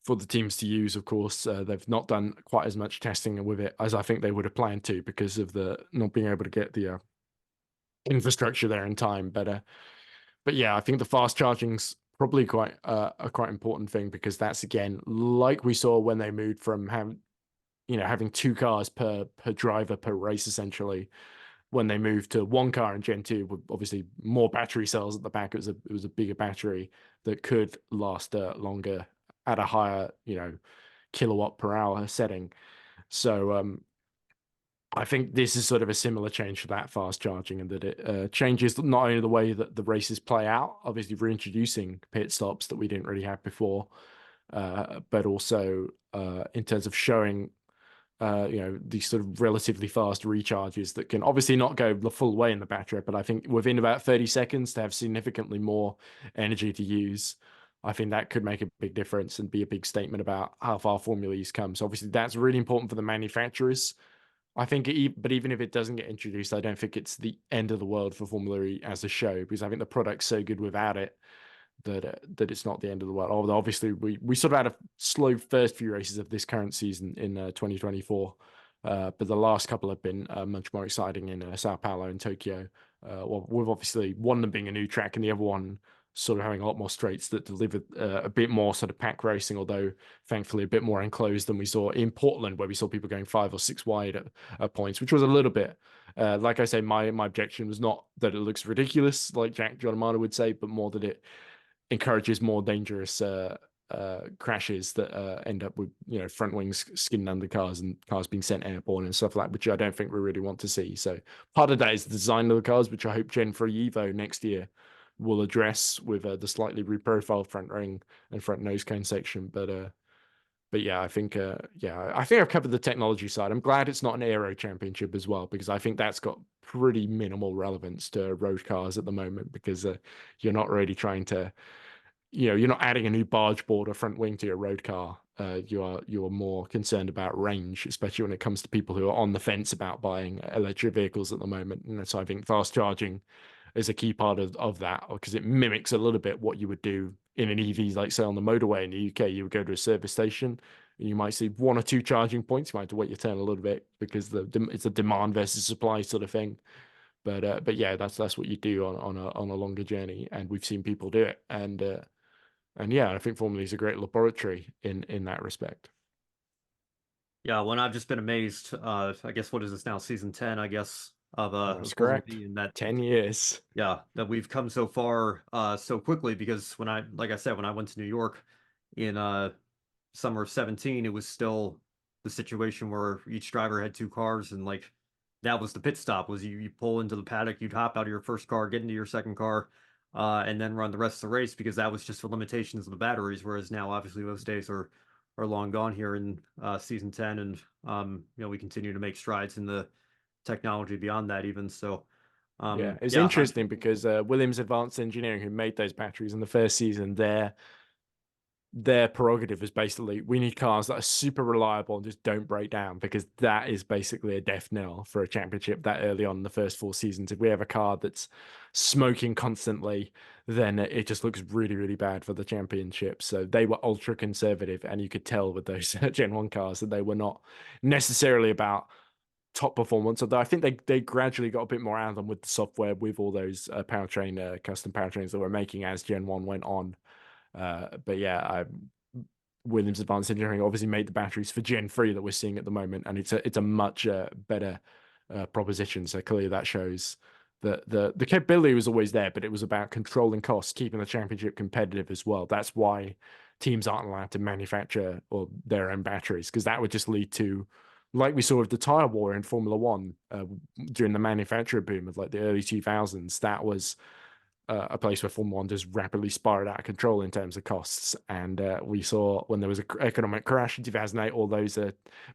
for the teams to use. Of course, they've not done quite as much testing with it as I think they would have planned to because of the not being able to get the infrastructure there in time. But yeah, I think the fast charging's probably quite a quite important thing, because that's, again, like we saw when they moved from having two cars per driver per race, essentially. When they moved to one car in Gen 2 with obviously more battery cells at the back, it was a bigger battery that could last longer at a higher kilowatt per hour setting. So I think this is sort of a similar change for that fast charging, and that it changes not only the way that the races play out, obviously reintroducing pit stops that we didn't really have before, but also in terms of showing these sort of relatively fast recharges that can obviously not go the full way in the battery, but I think within about 30 seconds to have significantly more energy to use. I think that could make a big difference and be a big statement about how far Formula E's come. So obviously that's really important for the manufacturers. I think, but even if it doesn't get introduced, I don't think it's the end of the world for Formula E as a show, because I think the product's so good without it that it's not the end of the world. Although obviously we sort of had a slow first few races of this current season in 2024, but the last couple have been much more exciting in Sao Paulo and Tokyo. Well, with obviously one of them being a new track and the other one sort of having a lot more straights that delivered a bit more sort of pack racing, although thankfully a bit more enclosed than we saw in Portland, where we saw people going 5 or 6 wide at points, which was a little bit, like I say, my objection was not that it looks ridiculous, like Jack Giordano would say, but more that it encourages more dangerous crashes that end up with front wings skidding under cars and cars being sent airborne and stuff like that, which I don't think we really want to see. So part of that is the design of the cars, which I hope Gen 3 Evo next year will address with the slightly reprofiled front ring and front nose cone section. But yeah, I think I've covered the technology side. I'm glad it's not an aero championship as well, because I think that's got pretty minimal relevance to road cars at the moment, because you're not really trying to, you're not adding a new barge board or front wing to your road car. You're more concerned about range, especially when it comes to people who are on the fence about buying electric vehicles at the moment. And so I think fast charging is a key part of that, because it mimics a little bit what you would do in an EV, like say on the motorway in the UK. You would go to a service station and you might see 1 or 2 charging points. You might have to wait your turn a little bit, because it's a demand versus supply sort of thing. But yeah, that's what you do on a longer journey, and we've seen people do it. And yeah, I think Formula E is a great laboratory in that respect. Yeah, well, I've just been amazed. I guess what is this now, season 10, I guess, That's of Formula correct. E, and that 10 years. yeah, that we've come so far so quickly, because like I said, when I went to New York in summer of 17, it was still the situation where each driver had 2 cars, and like that was the pit stop. Was you pull into the paddock, you'd hop out of your first car, get into your second car, and then run the rest of the race, because that was just for limitations of the batteries. Whereas now, obviously, those days are long gone here in season 10, and we continue to make strides in the technology beyond that even. So Yeah, it's yeah, interesting because Williams Advanced Engineering, who made those batteries in the first season, their prerogative is basically we need cars that are super reliable and just don't break down, because that is basically a death knell for a championship that early on in the first 4 seasons. If we have a car that's smoking constantly, then it just looks really, really bad for the championship. So they were ultra conservative, and you could tell with those Gen 1 cars that they were not necessarily about top performance, although I think they gradually got a bit more out of them with the software, with all those powertrain custom powertrains that were making as Gen 1 went on. But yeah, Williams Advanced Engineering obviously made the batteries for Gen 3 that we're seeing at the moment, and it's a much better proposition. So clearly that shows that the capability was always there, but it was about controlling costs, keeping the championship competitive as well. That's why teams aren't allowed to manufacture or their own batteries, because that would just lead to, like we saw with the tire war in Formula One during the manufacturer boom of like the early 2000s. That was a place where Formula One just rapidly spiraled out of control in terms of costs. And we saw when there was an economic crash in 2008, all those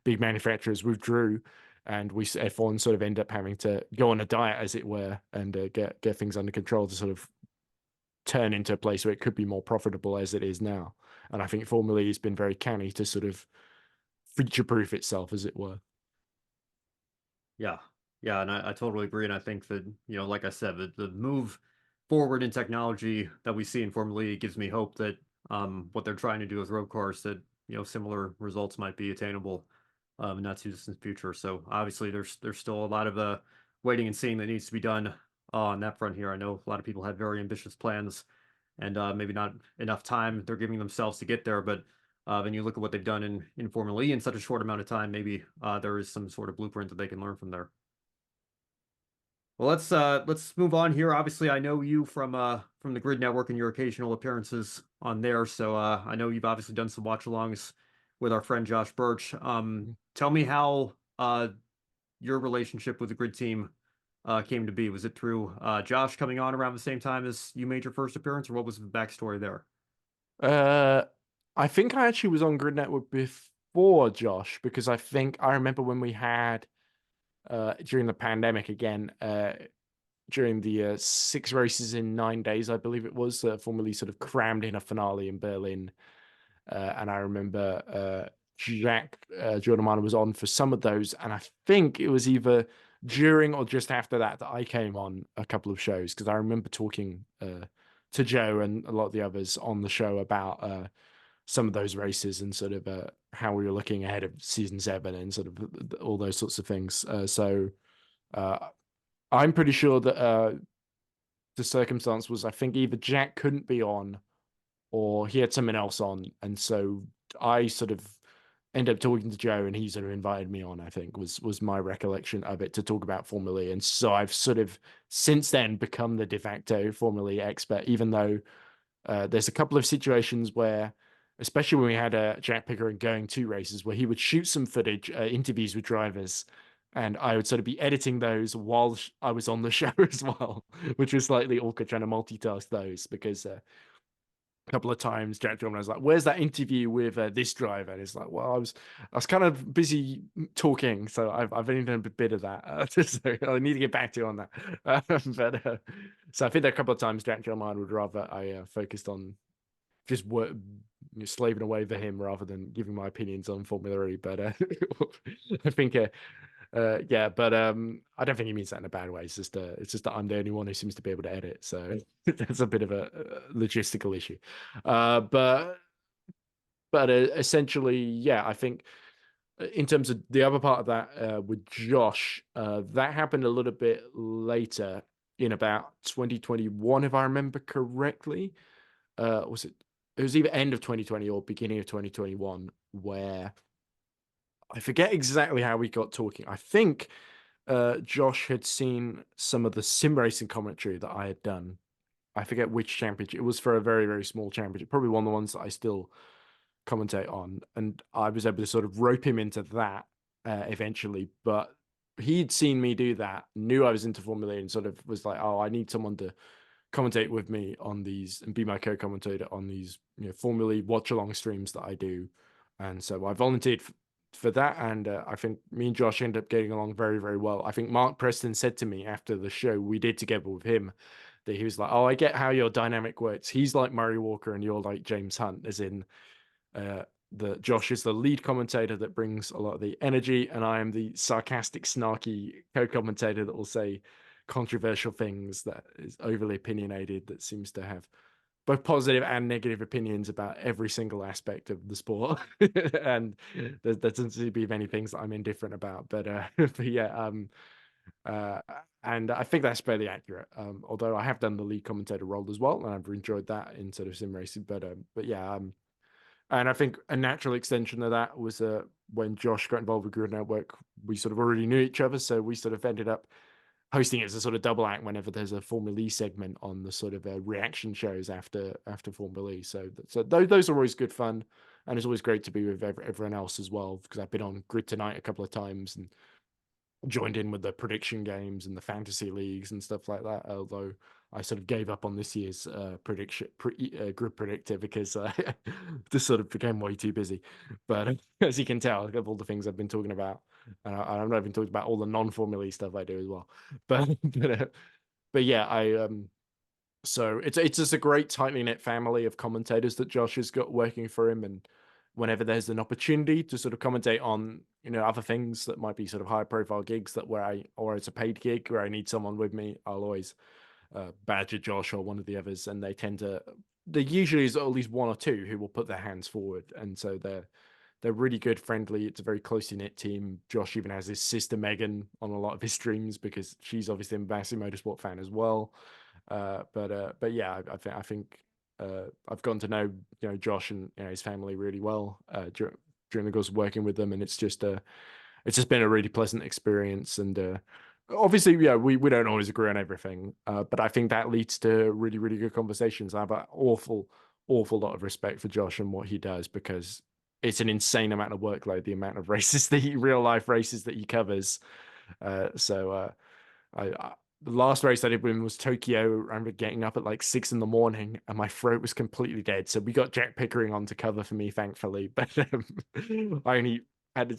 big manufacturers withdrew, and F1 sort of end up having to go on a diet, as it were, and get things under control to sort of turn into a place where it could be more profitable as it is now. And I think Formula E has been very canny to sort of future-proof itself, as it were. Yeah. Yeah, and I totally agree. And I think that, like I said, the move forward in technology that we see in Formula E gives me hope that what they're trying to do with road cars, that similar results might be attainable in not too distant future. So obviously there's still a lot of waiting and seeing that needs to be done on that front here. I know a lot of people had very ambitious plans and maybe not enough time they're giving themselves to get there, but when you look at what they've done in Formula E in such a short amount of time, maybe there is some sort of blueprint that they can learn from there. Well, let's move on here. Obviously, I know you from the Grid Network and your occasional appearances on there. So I know you've obviously done some watch-alongs with our friend Josh Burch. Tell me how your relationship with the Grid team came to be. Was it through Josh coming on around the same time as you made your first appearance, or what was the backstory there? Uh, I think I actually was on Grid Network before Josh, because I think I remember when we had during the pandemic again, during the 6 races in 9 days, I believe it was, formerly sort of crammed in a finale in Berlin. And I remember Jack Giordamano was on for some of those, and I think it was either during or just after that I came on a couple of shows, because I remember talking to Joe and a lot of the others on the show about some of those races and sort of how we were looking ahead of season 7 and sort of all those sorts of things. So uh, I'm pretty sure that the circumstance was, I think either Jack couldn't be on or he had someone else on, and so I sort of ended up talking to Joe, and he sort of invited me on. I think was my recollection of it, to talk about Formula E, and so I've sort of since then become the de facto Formula E expert, even though there's a couple of situations where, especially when we had Jack Pickering going to races, where he would shoot some footage, interviews with drivers, and I would sort of be editing those while I was on the show as well, which was slightly awkward trying to multitask those, because a couple of times Jack Drummond was like, "Where's that interview with this driver?" And it's like, "Well, I was kind of busy talking, so I've only done a bit of that, so I need to get back to you on that." But so I think that a couple of times Jack Drummond would rather I focused on just work, slaving away for him rather than giving my opinions on Formula E. But I think yeah, but I don't think he means that in a bad way. It's just that I'm the only one who seems to be able to edit, so that's a bit of a logistical issue. But essentially, yeah, I think in terms of the other part of that with Josh, that happened a little bit later, in about 2021, if I remember correctly. Was it? It was either end of 2020 or beginning of 2021, where I forget exactly how we got talking. I think Josh had seen some of the sim racing commentary that I had done. I forget which championship. It was for a very, very small championship, probably one of the ones that I still commentate on. And I was able to sort of rope him into that eventually. But he'd seen me do that, knew I was into Formula E, and sort of was like, "Oh, I need someone to commentate with me on these and be my co-commentator on these, Formula E watch-along streams that I do." And so I volunteered for that, and I think me and Josh ended up getting along very, very well. I think Mark Preston said to me after the show we did together with him that he was like, "Oh, I get how your dynamic works. He's like Murray Walker, and you're like James Hunt, as in uh, the Josh is the lead commentator that brings a lot of the energy, and I am the sarcastic, snarky co-commentator that will say controversial things, that is overly opinionated, that seems to have both positive and negative opinions about every single aspect of the sport. And there doesn't seem to be many things that I'm indifferent about. But, but yeah, uh, and I think that's fairly accurate. Although I have done the lead commentator role as well, and I've enjoyed that in sort of sim racing. But yeah, and I think a natural extension of that was when Josh got involved with Grid Network, we sort of already knew each other, so we sort of ended up hosting it as a sort of double act whenever there's a Formula E segment on the sort of reaction shows after Formula E. So those are always good fun, and it's always great to be with everyone else as well, because I've been on Grid Tonight a couple of times and joined in with the prediction games and the fantasy leagues and stuff like that. Although I sort of gave up on this year's grid predictor because this sort of became way too busy. But as you can tell, of all the things I've been talking about, I'm not even talking about all the non-Formula E stuff I do as well. But but yeah, so it's just a great tightly knit family of commentators that Josh has got working for him, and whenever there's an opportunity to sort of commentate on other things that might be sort of high profile gigs or it's a paid gig where I need someone with me, I'll always badger Josh or one of the others, and there usually is at least one or two who will put their hands forward, and so they're really good, friendly. It's a very closely knit team. Josh even has his sister Megan on a lot of his streams because she's obviously a massive motorsport fan as well. But yeah, I think I've gotten to know Josh and his family really well during the course of working with them, and it's just been a really pleasant experience. And obviously, yeah, we don't always agree on everything, but I think that leads to really really good conversations. I have an awful lot of respect for Josh and what he does, because it's an insane amount of workload, the amount of races real life races that he covers. So the last race I did with him was Tokyo. I remember getting up at like 6 a.m. and my throat was completely dead. So we got Jack Pickering on to cover for me, thankfully. But I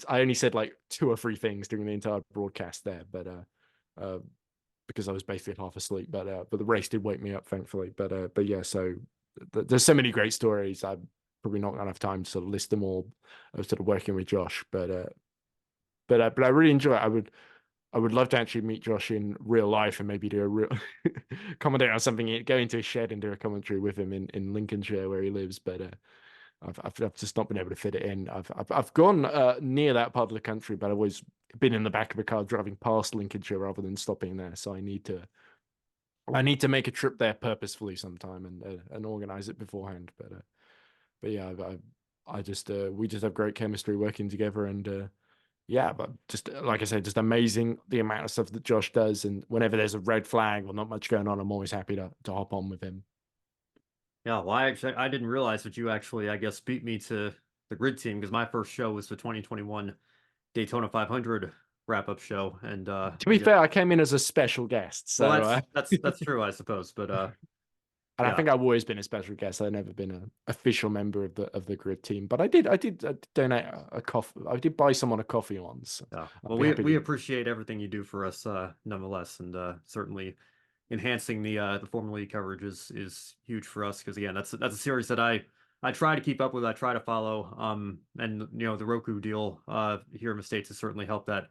only said like 2 or 3 things during the entire broadcast there. But because I was basically half asleep. But the race did wake me up, thankfully. But yeah, so there's so many great stories. I'm probably not enough time to sort of list them all. I was sort of working with Josh, but I really enjoy it. I would love to actually meet Josh in real life and maybe do a real commentate on something, go into his shed and do a commentary with him in Lincolnshire where he lives. But I've just not been able to fit it in. I've gone near that part of the country, but I've always been in the back of a car driving past Lincolnshire rather than stopping there. So I need to make a trip there purposefully sometime and organize it beforehand. But yeah, I just we just have great chemistry working together, and yeah, but just like I said, just amazing the amount of stuff that Josh does. And whenever there's a red flag or not much going on, I'm always happy to hop on with him. Yeah, well, I didn't realize that you actually, I guess, beat me to the grid team because my first show was the 2021 Daytona 500 wrap-up show, and To be fair, I came in as a special guest, well, so that's true, I suppose, but and I yeah, think I've always been a special guest. I've never been an official member of the grid team, but I did donate a coffee. I did buy someone a coffee once. yeah. I'd Well, be we happy we to. appreciate everything you do for us, nonetheless, and certainly enhancing the Formula E coverage is huge for us because again, that's a series that I try to keep up with, I try to follow, and the Roku deal here in the States has certainly helped that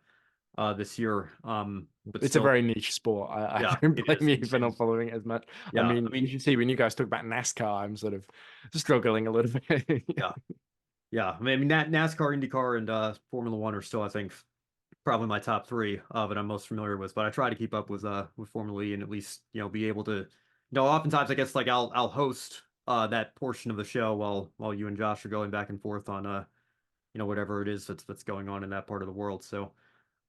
this year, but It's a still, very niche sport. I yeah, don't it blame is. you for not following it as much. I Yeah, I mean, you mean, should see when you guys talk about NASCAR, I'm sort of struggling a little bit. yeah. Yeah, I mean NASCAR, IndyCar, and Formula One are still, I think, probably my top three that I'm most familiar with. But I try to keep up with Formula E and at least be able to. Oftentimes I guess like I'll host that portion of the show while you and Josh are going back and forth on whatever it is that's going on in that part of the world. So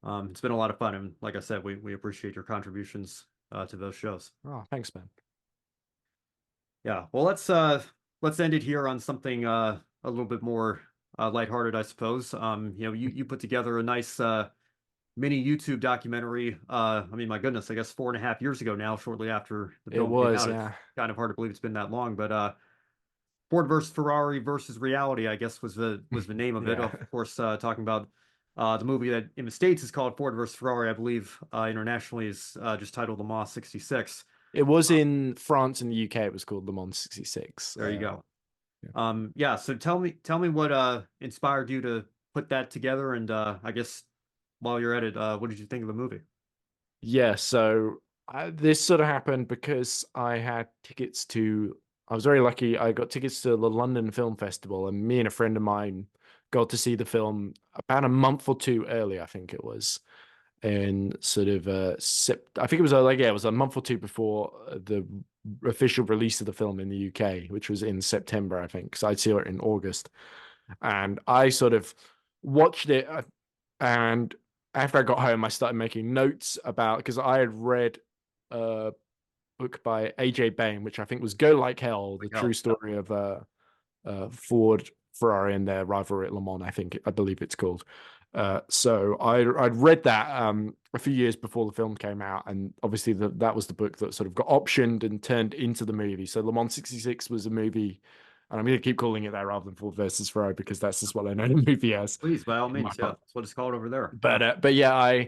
it's been a lot of fun, and like I said, we appreciate your contributions to those shows. Oh, thanks, man. Yeah, well let's end it here on something a little bit more lighthearted, I suppose. You put together a nice mini YouTube documentary. I mean, my goodness, I guess 4.5 years ago now, shortly after the It film came was, out. It's yeah. kind of hard to believe it's been that long, but Ford versus Ferrari versus reality, I guess was the name of it. Yeah. Of course, talking about the movie that in the States is called Ford versus Ferrari, I believe internationally is just titled The Mans 66. It was in France and the UK. It was called Le Mans 66. There you go. Yeah. Yeah, so tell me what inspired you to put that together, and I guess while you're at it, what did you think of the movie? Yeah, so this sort of happened because I had tickets to. I was very lucky. I got tickets to the London Film Festival, and me and a friend of mine got to see the film about a month or two early, I think it was, in sort of I think it was like yeah, it was a month or two before the official release of the film in the UK, which was in September, I think, because I'd see it in August, and I sort of watched it, and after I got home, I started making notes about because I had read a book by AJ Bain, which I think was Go Like Hell, the Like true hell. story of Ford, Ferrari, and their rivalry at Le Mans. I believe it's called. So I'd read that a few years before the film came out, and obviously that was the book that sort of got optioned and turned into the movie. So Le Mans 66 was a movie, and I'm going to keep calling it that rather than Ford versus Ferrari because that's just what I know the movie as Please, by all in my means, yeah, part. that's what it's called over there. Yeah. But yeah,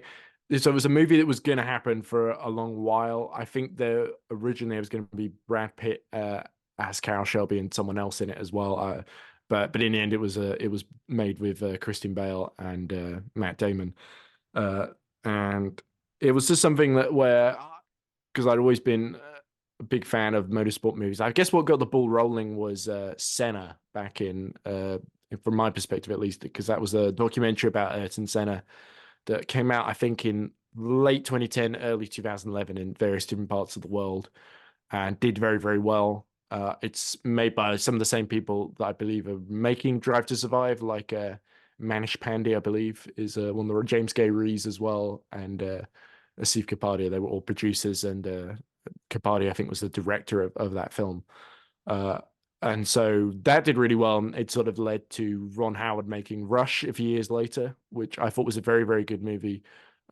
so it was a movie that was going to happen for a long while. I think there originally it was going to be Brad Pitt as Carroll Shelby and someone else in it as well. But in the end, it was made with Christian Bale and Matt Damon, uh, and it was just something that where because I'd always been a big fan of motorsport movies. I guess what got the ball rolling was Senna back in from my perspective at least, because that was a documentary about Ayrton Senna that came out, I think, in late 2010, early 2011 in various different parts of the world and did very, very well. It's made by some of the same people that I believe are making Drive to Survive, like Manish Pandey, I believe, is one of the James Gay Rees as well, and Asif Kapadia. They were all producers, and Kapadia, I think, was the director of that film. Uh, and so that did really well. And it sort of led to Ron Howard making Rush a few years later, which I thought was a very, very good movie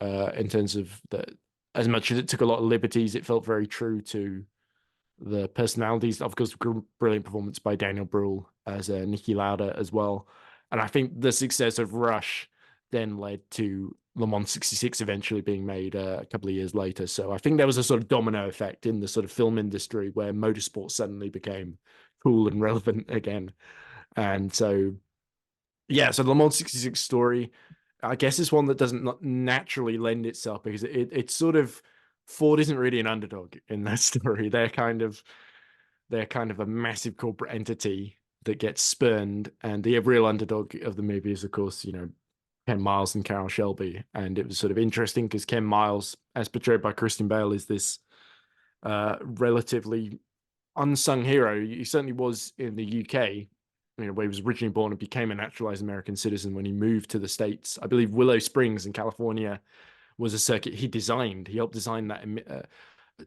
in terms of that. As much as it took a lot of liberties, it felt very true to the personalities. Of course, brilliant performance by Daniel Bruhl as Nicky Lauda as well. And I think the success of Rush then led to Le Mans 66 eventually being made a couple of years later. So I think there was a sort of domino effect in the sort of film industry where motorsport suddenly became cool and relevant again. And so, yeah, so the Le Mans 66 story, I guess, is one that doesn't not naturally lend itself because it's sort of Ford isn't really an underdog in that story. They're kind of a massive corporate entity that gets spurned, and the real underdog of the movie is, of course, Ken Miles and Carroll Shelby. And it was sort of interesting because Ken Miles, as portrayed by Christian Bale, is this relatively unsung hero. He certainly was in the UK, where he was originally born and became a naturalized American citizen when he moved to the States. I believe Willow Springs in California was a circuit he designed. He helped design that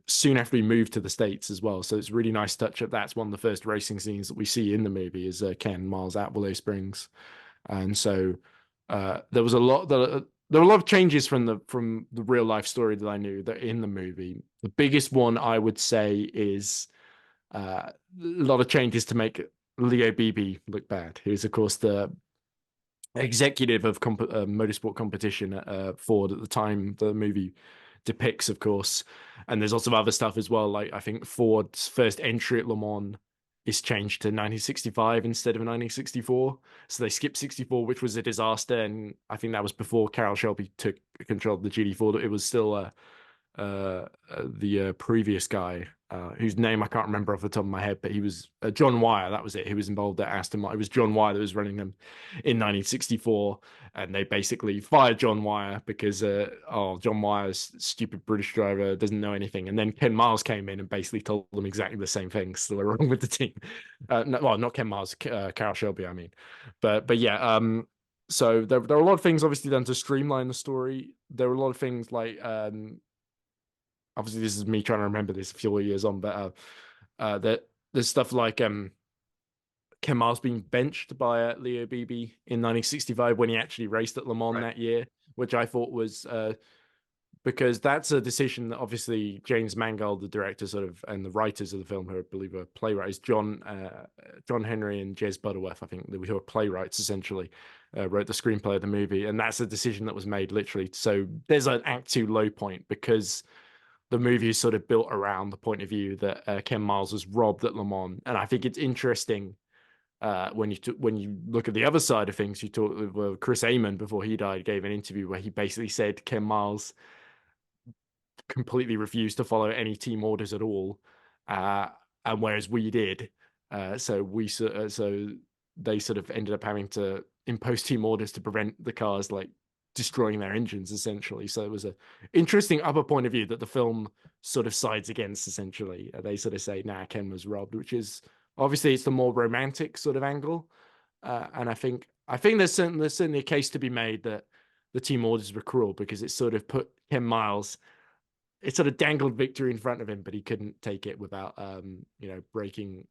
soon after he moved to the States as well. So it's a really nice touch up. That's one of the first racing scenes that we see in the movie is Ken Miles at Willow Springs. And so there was a lot there were a lot of changes from the real life story that I knew that in the movie. The biggest one I would say is a lot of changes to make Leo Beebe look bad. Who's of course the executive of motorsport competition at Ford at the time the movie depicts, of course. And there's lots of other stuff as well. Like I think Ford's first entry at Le Mans is changed to 1965 instead of 1964. So they skipped 64, which was a disaster. And I think that was before Carroll Shelby took control of the GD4. It was still the previous guy, whose name I can't remember off the top of my head, but he was John Wyer. That was it. He was involved at Aston Martin. It was John Wyer that was running them in 1964, and they basically fired John Wyer because John Wyer's stupid British driver doesn't know anything. And then Ken Miles came in and basically told them exactly the same things that were wrong with the team. No, well, not Ken Miles, Carroll Shelby, I mean, but yeah. So there are a lot of things obviously done to streamline the story. There were a lot of things like obviously this is me trying to remember this a few years on, but there's stuff like Ken Miles being benched by Leo Beebe in 1965 when he actually raced at Le Mans Right. that year, which I thought was because that's a decision that obviously James Mangold, the director, sort of, and the writers of the film, who I believe are playwrights, John Henry and Jez Butterworth, I think, who are playwrights essentially, wrote the screenplay of the movie, and that's a decision that was made literally. So there's an Act 2 low point because the movie is sort of built around the point of view that Ken Miles was robbed at Le Mans, and I think it's interesting when you look at the other side of things. You talk with Chris Amon before he died, gave an interview where he basically said Ken Miles completely refused to follow any team orders at all, and whereas we did, so they sort of ended up having to impose team orders to prevent the cars like destroying their engines essentially. So it was a interesting upper point of view that the film sort of sides against. Essentially, they sort of say, "Nah, Ken was robbed," which is obviously it's the more romantic sort of angle, and I think there's certainly a case to be made that the team orders were cruel because it sort of put Ken Miles, it sort of dangled victory in front of him, but he couldn't take it without, breaking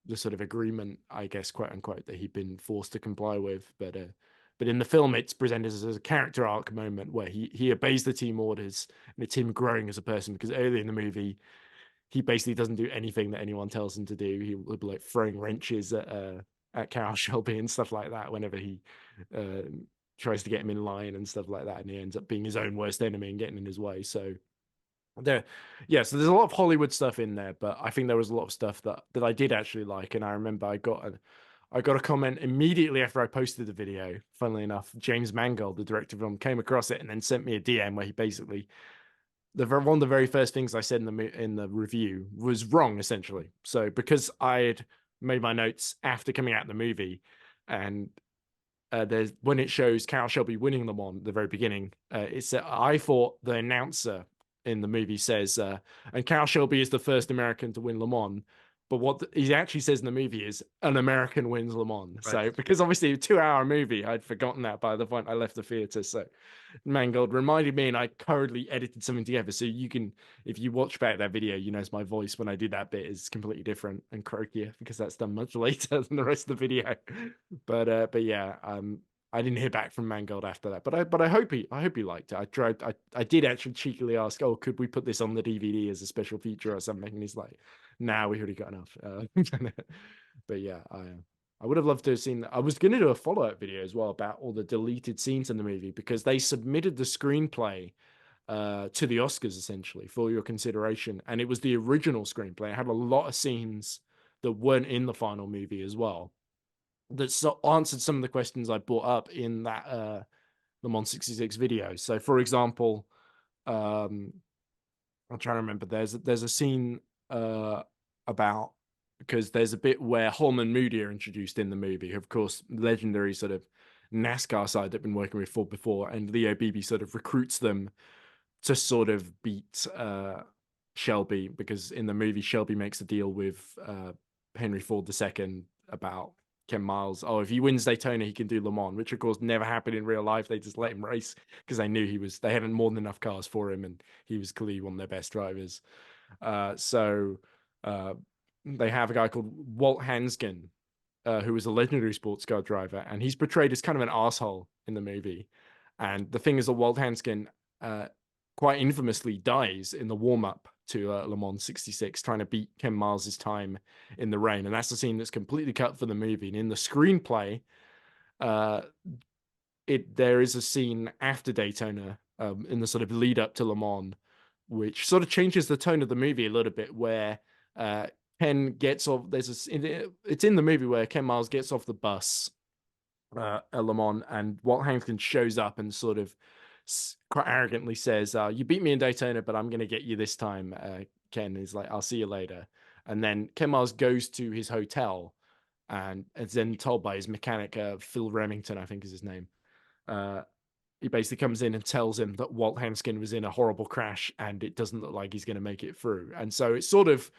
the sort of agreement, I guess, quote unquote, that he'd been forced to comply with. But in the film, it's presented as a character arc moment where he obeys the team orders and it's him growing as a person. Because early in the movie, he basically doesn't do anything that anyone tells him to do. He will be like throwing wrenches at Carroll Shelby and stuff like that whenever he tries to get him in line and stuff like that, and he ends up being his own worst enemy and getting in his way. So so there's a lot of Hollywood stuff in there, but I think there was a lot of stuff that I did actually like. And I remember I got a comment immediately after I posted the video. Funnily enough, James Mangold, the director of the film, came across it and then sent me a DM where he basically, one of the very first things I said in the review was wrong essentially. So because I had made my notes after coming out of the movie, and there's when it shows Carroll Shelby winning Le Mans at the very beginning, it said I thought the announcer in the movie says, and Carroll Shelby is the first American to win Le Mans. But what he actually says in the movie is an American wins Le Mans. Right. So because obviously a 2-hour movie, I'd forgotten that by the point I left the theater. So Mangold reminded me, and I currently edited something together. So you can, if you watch back that video, you notice my voice when I do that bit is completely different and croakier because that's done much later than the rest of the video. But yeah, I didn't hear back from Mangold after that, but I hope he liked it. I did actually cheekily ask, oh, could we put this on the DVD as a special feature or something? And he's like, nah, we already got enough. But yeah, I would have loved to have seen that. I was going to do a follow-up video as well about all the deleted scenes in the movie because they submitted the screenplay to the Oscars essentially for your consideration, and it was the original screenplay. It had a lot of scenes that weren't in the final movie as well, that answered some of the questions I brought up in that Le Mans 66 video. So, for example, I'm trying to remember. There's a scene about, because there's a bit where Holman Moody are introduced in the movie, who, of course, legendary sort of NASCAR side they've been working with for before, and Leo Beebe sort of recruits them to sort of beat Shelby, because in the movie Shelby makes a deal with Henry Ford II about Ken Miles. Oh, if he wins Daytona, he can do Le Mans, which of course never happened in real life. They just let him race because they knew they hadn't more than enough cars for him, and he was clearly one of their best drivers. So they have a guy called Walt Hanskin, who was a legendary sports car driver, and he's portrayed as kind of an asshole in the movie. And the thing is that Walt Hanskin quite infamously dies in the warm-up to Le Mans 66, trying to beat Ken Miles' time in the rain. And that's the scene that's completely cut for the movie. And in the screenplay, there is a scene after Daytona, in the sort of lead up to Le Mans, which sort of changes the tone of the movie a little bit, where Ken gets off. It's in the movie where Ken Miles gets off the bus at Le Mans, and Walt Hanskin shows up and sort of quite arrogantly says, you beat me in Daytona, but I'm going to get you this time. Ken is like, I'll see you later. And then Ken Miles goes to his hotel and is then told by his mechanic, Phil Remington, I think is his name. He basically comes in and tells him that Walt Hanskin was in a horrible crash and it doesn't look like he's going to make it through. And so it sort of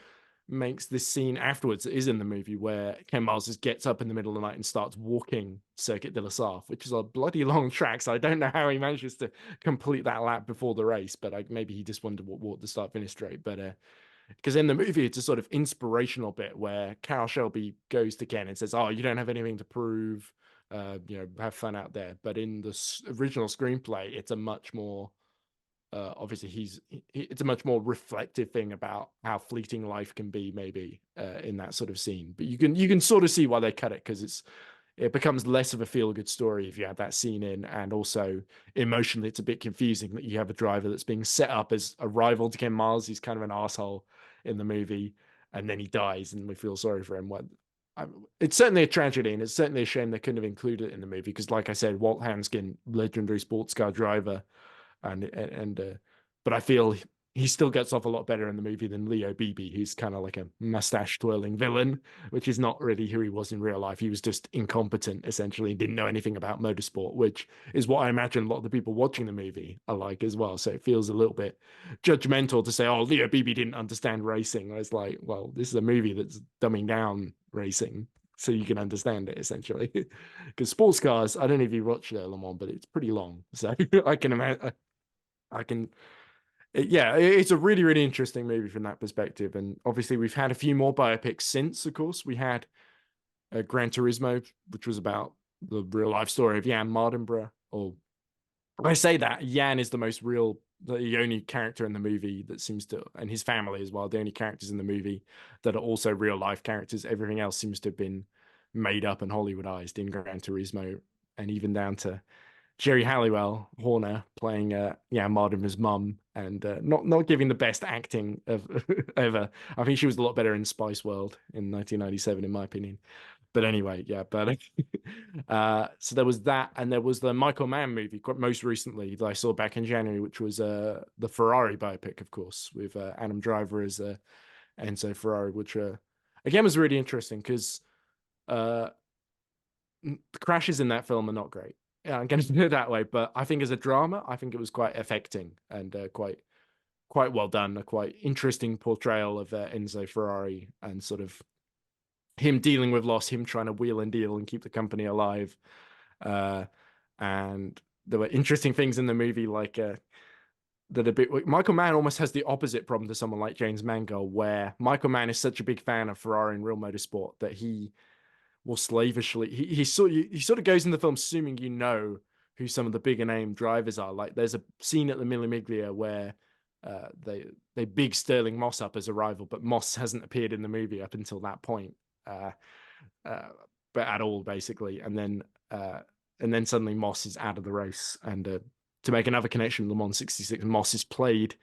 makes this scene afterwards, that is in the movie, where Ken Miles just gets up in the middle of the night and starts walking Circuit de la Sarthe, which is a bloody long track. So I don't know how he manages to complete that lap before the race, but maybe he just wanted to walk the start finish straight. But because in the movie, it's a sort of inspirational bit where Carroll Shelby goes to Ken and says, oh, you don't have anything to prove, have fun out there. But in the original screenplay, it's a much more obviously it's a much more reflective thing about how fleeting life can be, maybe in that sort of scene. But you can sort of see why they cut it, because it becomes less of a feel-good story if you have that scene in, and also emotionally, it's a bit confusing that you have a driver that's being set up as a rival to Ken Miles. He's kind of an asshole in the movie, and then he dies, and we feel sorry for him. It's certainly a tragedy, and it's certainly a shame they couldn't have included it in the movie because, like I said, Walt Hanskin, legendary sports car driver, and but I feel he still gets off a lot better in the movie than Leo Beebe, who's kind of like a mustache twirling villain, which is not really who he was in real life. He was just incompetent, essentially, and didn't know anything about motorsport, which is what I imagine a lot of the people watching the movie are like as well. So it feels a little bit judgmental to say, oh, Leo Beebe didn't understand racing. I was like, well, this is a movie that's dumbing down racing so you can understand it, essentially. Because sports cars, I don't know if you watched Le Mans, but it's pretty long. So I can imagine. I can yeah, it's a really, really interesting movie from that perspective. And obviously, we've had a few more biopics since, of course. We had Gran Turismo, which was about the real life story of Jan Mardenborough. Or I say that, Jan is the only character in the movie that seems to, and his family as well, the only characters in the movie that are also real life characters. Everything else seems to have been made up and Hollywoodized in Gran Turismo, and even down to Jerry Halliwell, Horner, playing Marvin's mum, and not giving the best acting of ever. I think she was a lot better in Spice World in 1997, in my opinion. But anyway, yeah. But so there was that, and there was the Michael Mann movie most recently that I saw back in January, which was the Ferrari biopic, of course, with Adam Driver as Enzo Ferrari, which again was really interesting because the crashes in that film are not great. Yeah, I'm going to put it that way. But I think as a drama, I think it was quite affecting and quite well done. A quite interesting portrayal of Enzo Ferrari and sort of him dealing with loss, him trying to wheel and deal and keep the company alive. Uh, and there were interesting things in the movie like that a bit. Michael Mann almost has the opposite problem to someone like James Mangold, where Michael Mann is such a big fan of Ferrari and real motorsport that he will slavishly he sort of goes in the film assuming you know who some of the bigger name drivers are. Like there's a scene at the Mille Miglia where they big Sterling Moss up as a rival, but Moss hasn't appeared in the movie up until that point, uh, but at all basically. And then suddenly Moss is out of the race. And to make another connection, Le Mans '66, Moss is played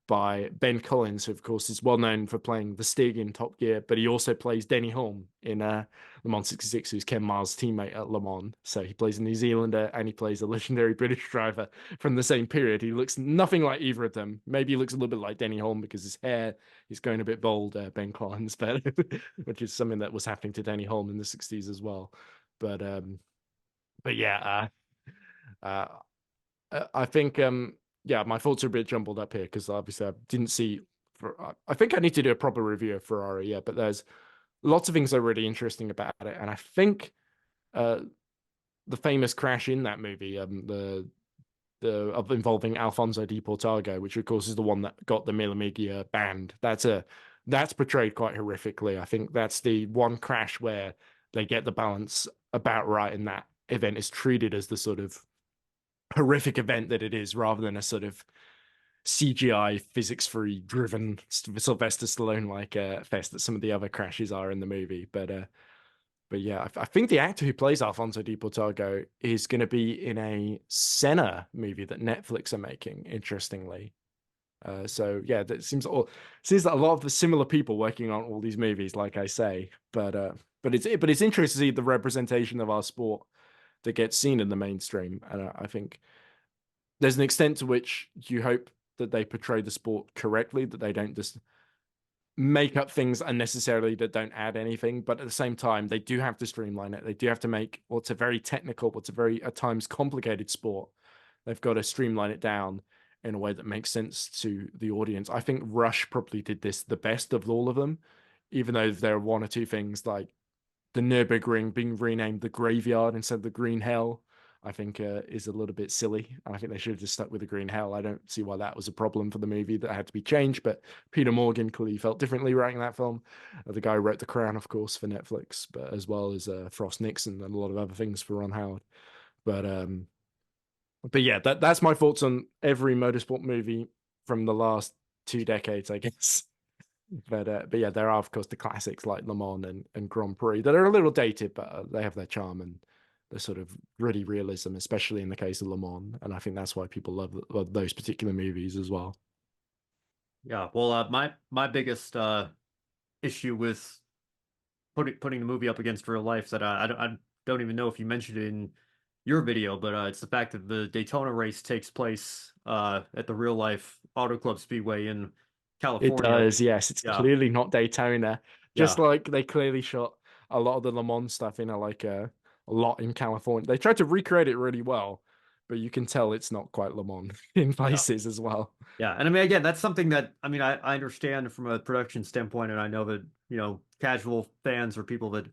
by Ben Collins, who of course is well known for playing the Stig in Top Gear, but he also plays Denny Hulme in Le Mans '66, who's Ken Miles' teammate at Le Mans. So he plays a New Zealander and he plays a legendary British driver from the same period. He looks nothing like either of them. Maybe he looks a little bit like Denny Hulme because his hair is going a bit bald, Ben Collins, but which is something that was happening to Denny Hulme in the '60s as well. But yeah, I think yeah, my thoughts are a bit jumbled up here because obviously I didn't see. I think I need to do a proper review of Ferrari, yeah, but there's lots of things that are really interesting about it, and I think uh, the famous crash in that movie, the of involving Alfonso Di Portago, which of course is the one that got the Mille Miglia banned. That's portrayed quite horrifically. I think that's the one crash where they get the balance about right, and that event is treated as the sort of horrific event that it is, rather than a sort of CGI physics-free driven Sylvester Stallone like fest that some of the other crashes are in the movie. But yeah, I think the actor who plays Alfonso Di Portago is going to be in a Senna movie that Netflix are making. Interestingly, so yeah, that seems like a lot of the similar people working on all these movies, like I say. But it's interesting to see the representation of our sport that gets seen in the mainstream, and I think there's an extent to which you hope that they portray the sport correctly, that they don't just make up things unnecessarily that don't add anything. But at the same time, they do have to streamline it. They do have to make what's a very technical, what's a very at times complicated sport. They've got to streamline it down in a way that makes sense to the audience. I think Rush probably did this the best of all of them, even though there are one or two things like the Nürburgring being renamed the Graveyard instead of the Green Hell. I think is a little bit silly. I think they should have just stuck with the Green Hell. I don't see why that was a problem for the movie that had to be changed. But Peter Morgan clearly felt differently writing that film. The guy who wrote The Crown, of course, for Netflix, but as well as Frost Nixon and a lot of other things for Ron Howard. But but yeah, that's my thoughts on every motorsport movie from the last 2 decades, I guess. But yeah, there are of course the classics like Le Mans and Grand Prix that are a little dated, but they have their charm and the sort of gritty realism, especially in the case of Le Mans. And I think that's why people love those particular movies as well. Yeah, well, my biggest issue with putting the movie up against real life that I don't even know if you mentioned it in your video, but it's the fact that the Daytona race takes place at the real life Auto Club Speedway in It California. does, yes. It's Yeah, clearly not Daytona, just yeah, like they clearly shot a lot of the Le Mans stuff in a lot in California. They tried to recreate it really well, but you can tell it's not quite Le Mans in yeah, places as well. yeah. And I mean, again, that's something that I understand from a production standpoint, and I know that casual fans or people that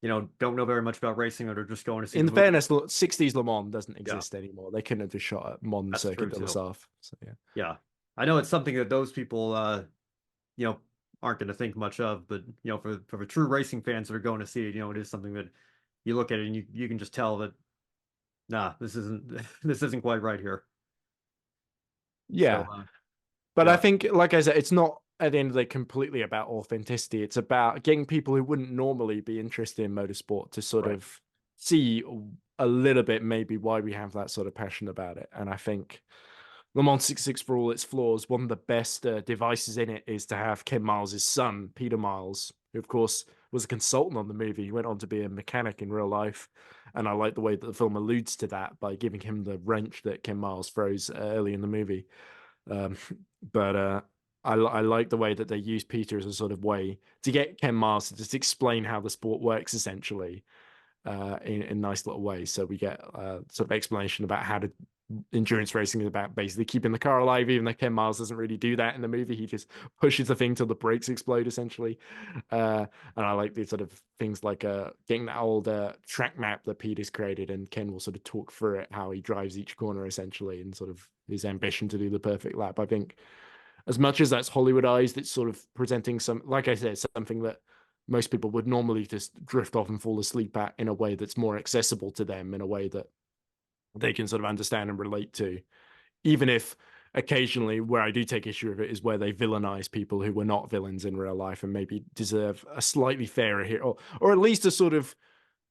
don't know very much about racing or they're just going to see the In movie. fairness, 60s Le Mans doesn't Yeah, exist anymore. They couldn't have just shot at Mons that's Circuit true de la too. Sarthe. So yeah. Yeah, I know it's something that those people you know, aren't going to think much of. But for the true racing fans that are going to see it, it is something that you look at it and you can just tell that nah, this isn't this isn't quite right here. So Yeah. But I yeah, think, like I said, it's not at the end of the day completely about authenticity. It's about getting people who wouldn't normally be interested in motorsport to sort right. of see a little bit maybe why we have that sort of passion about it. And I think Le Mans 66, for all its flaws, one of the best devices in it is to have Ken Miles' son, Peter Miles, who, of course, was a consultant on the movie. He went on to be a mechanic in real life. And I like the way that the film alludes to that by giving him the wrench that Ken Miles throws early in the movie. Um, but I like the way that they use Peter as a sort of way to get Ken Miles to just explain how the sport works, essentially, in nice little ways. So we get sort of explanation about how to endurance racing is about basically keeping the car alive, even though Ken Miles doesn't really do that in the movie. He just pushes the thing till the brakes explode, essentially. And I like these sort of things like getting that old track map that Peter's created, and Ken will sort of talk through it, how he drives each corner, essentially, and sort of his ambition to do the perfect lap. I think as much as that's Hollywoodized, it's sort of presenting some, like I said, something that most people would normally just drift off and fall asleep at in a way that's more accessible to them, in a way that they can sort of understand and relate to, even if occasionally where I do take issue with it is where they villainize people who were not villains in real life and maybe deserve a slightly fairer hit, or at least a sort of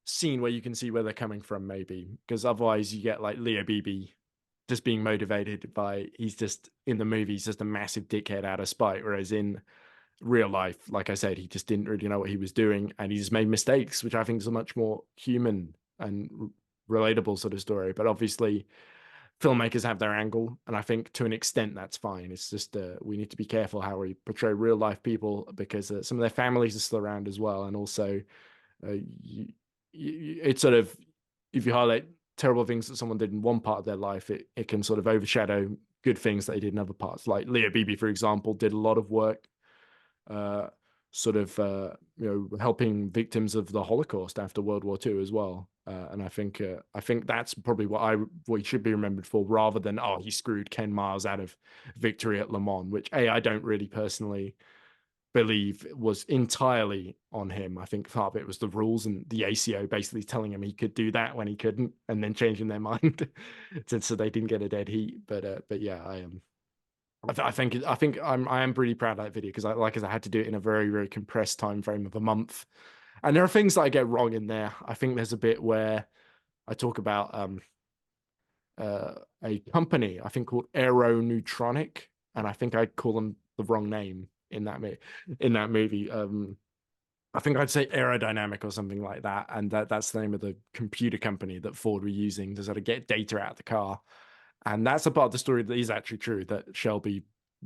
scene where you can see where they're coming from, maybe, because otherwise you get like Leo Beebe just being motivated by, he's just in the movie, he's just a massive dickhead out of spite, whereas in real life, like I said, he just didn't really know what he was doing and he just made mistakes, which I think is a much more human and relatable sort of story. But obviously filmmakers have their angle, and I think to an extent that's fine. It's just we need to be careful how we portray real life people, because some of their families are still around as well, and also it's sort of, if you highlight terrible things that someone did in one part of their life, it can sort of overshadow good things that they did in other parts. Like Leo Beebe, for example, did a lot of work uh, sort of helping victims of the Holocaust after World War II as well. And I think that's probably what he should be remembered for, rather than, oh, he screwed Ken Miles out of victory at Le Mans, which I don't really personally believe was entirely on him. I think part of it was the rules and the ACO basically telling him he could do that when he couldn't, and then changing their mind so they didn't get a dead heat. But yeah, I am. I think I am pretty proud of that video, because I had to do it in a very, very compressed time frame of a month, and there are things that I get wrong in there. I think there's a bit where I talk about a company I think called Aeroneutronic, and I think I call them the wrong name in that movie. I think I'd say Aerodynamic or something like that, and that's the name of the computer company that Ford were using to sort of get data out of the car. And that's a part of the story that is actually true, that Shelby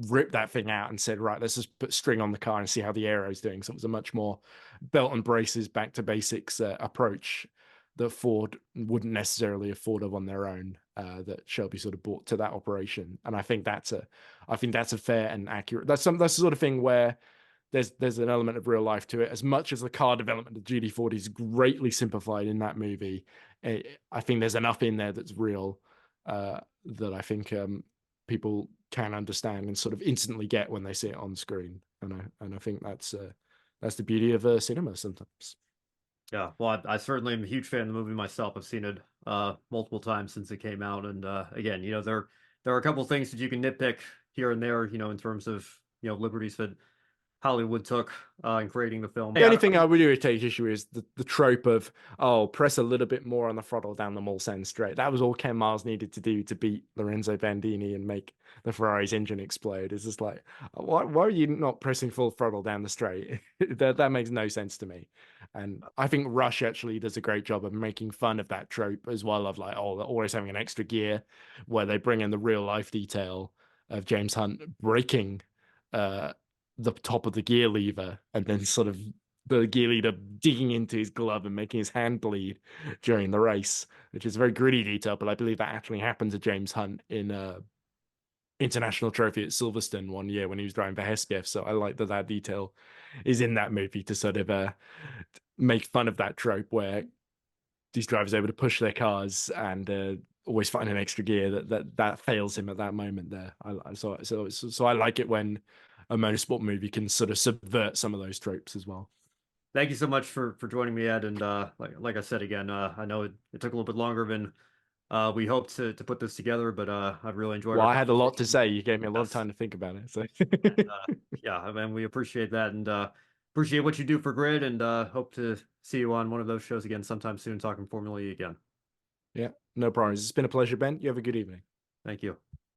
ripped that thing out and said, right, let's just put string on the car and see how the aero is doing. So it was a much more belt and braces, back to basics approach that Ford wouldn't necessarily afford of on their own, that Shelby sort of brought to that operation. And I think that's a fair and accurate, that's the sort of thing where there's an element of real life to it. As much as the car development of GD40 is greatly simplified in that movie, I think there's enough in there that's real, that I think people can understand and sort of instantly get when they see it on screen. And I think that's the beauty of cinema sometimes. Yeah, well, I certainly am a huge fan of the movie myself. I've seen it multiple times since it came out, and again, there are a couple of things that you can nitpick here and there, in terms of liberties that Hollywood took in creating the film. The Yeah, only thing I would take issue is the trope of, oh, press a little bit more on the throttle down the Mulsanne straight. That was all Ken Miles needed to do to beat Lorenzo Bandini and make the Ferrari's engine explode. It's just like, why are you not pressing full throttle down the straight? That makes no sense to me. And I think Rush actually does a great job of making fun of that trope as well, of like, oh, they're always having an extra gear, where they bring in the real life detail of James Hunt breaking the top of the gear lever and then sort of the gear leader digging into his glove and making his hand bleed during the race, which is a very gritty detail, but I believe that actually happened to James Hunt in international trophy at Silverstone one year when he was driving for Hesketh. So I like that detail is in that movie to sort of make fun of that trope where these drivers are able to push their cars and always find an extra gear that fails him at that moment there. So I like it when a motorsport movie can sort of subvert some of those tropes as well. thank you so much for joining me, Ed. And like I said again, I know it took a little bit longer than we hoped to put this together, but I've really enjoyed Well, our I had a lot to conversation. say. You gave me a lot of Yes. time to think about it. So And yeah, I mean, we appreciate that and appreciate what you do for Grid and hope to see you on one of those shows again sometime soon talking Formula E again. yeah, no problems. It's been a pleasure, Ben. You have a good evening. Thank you.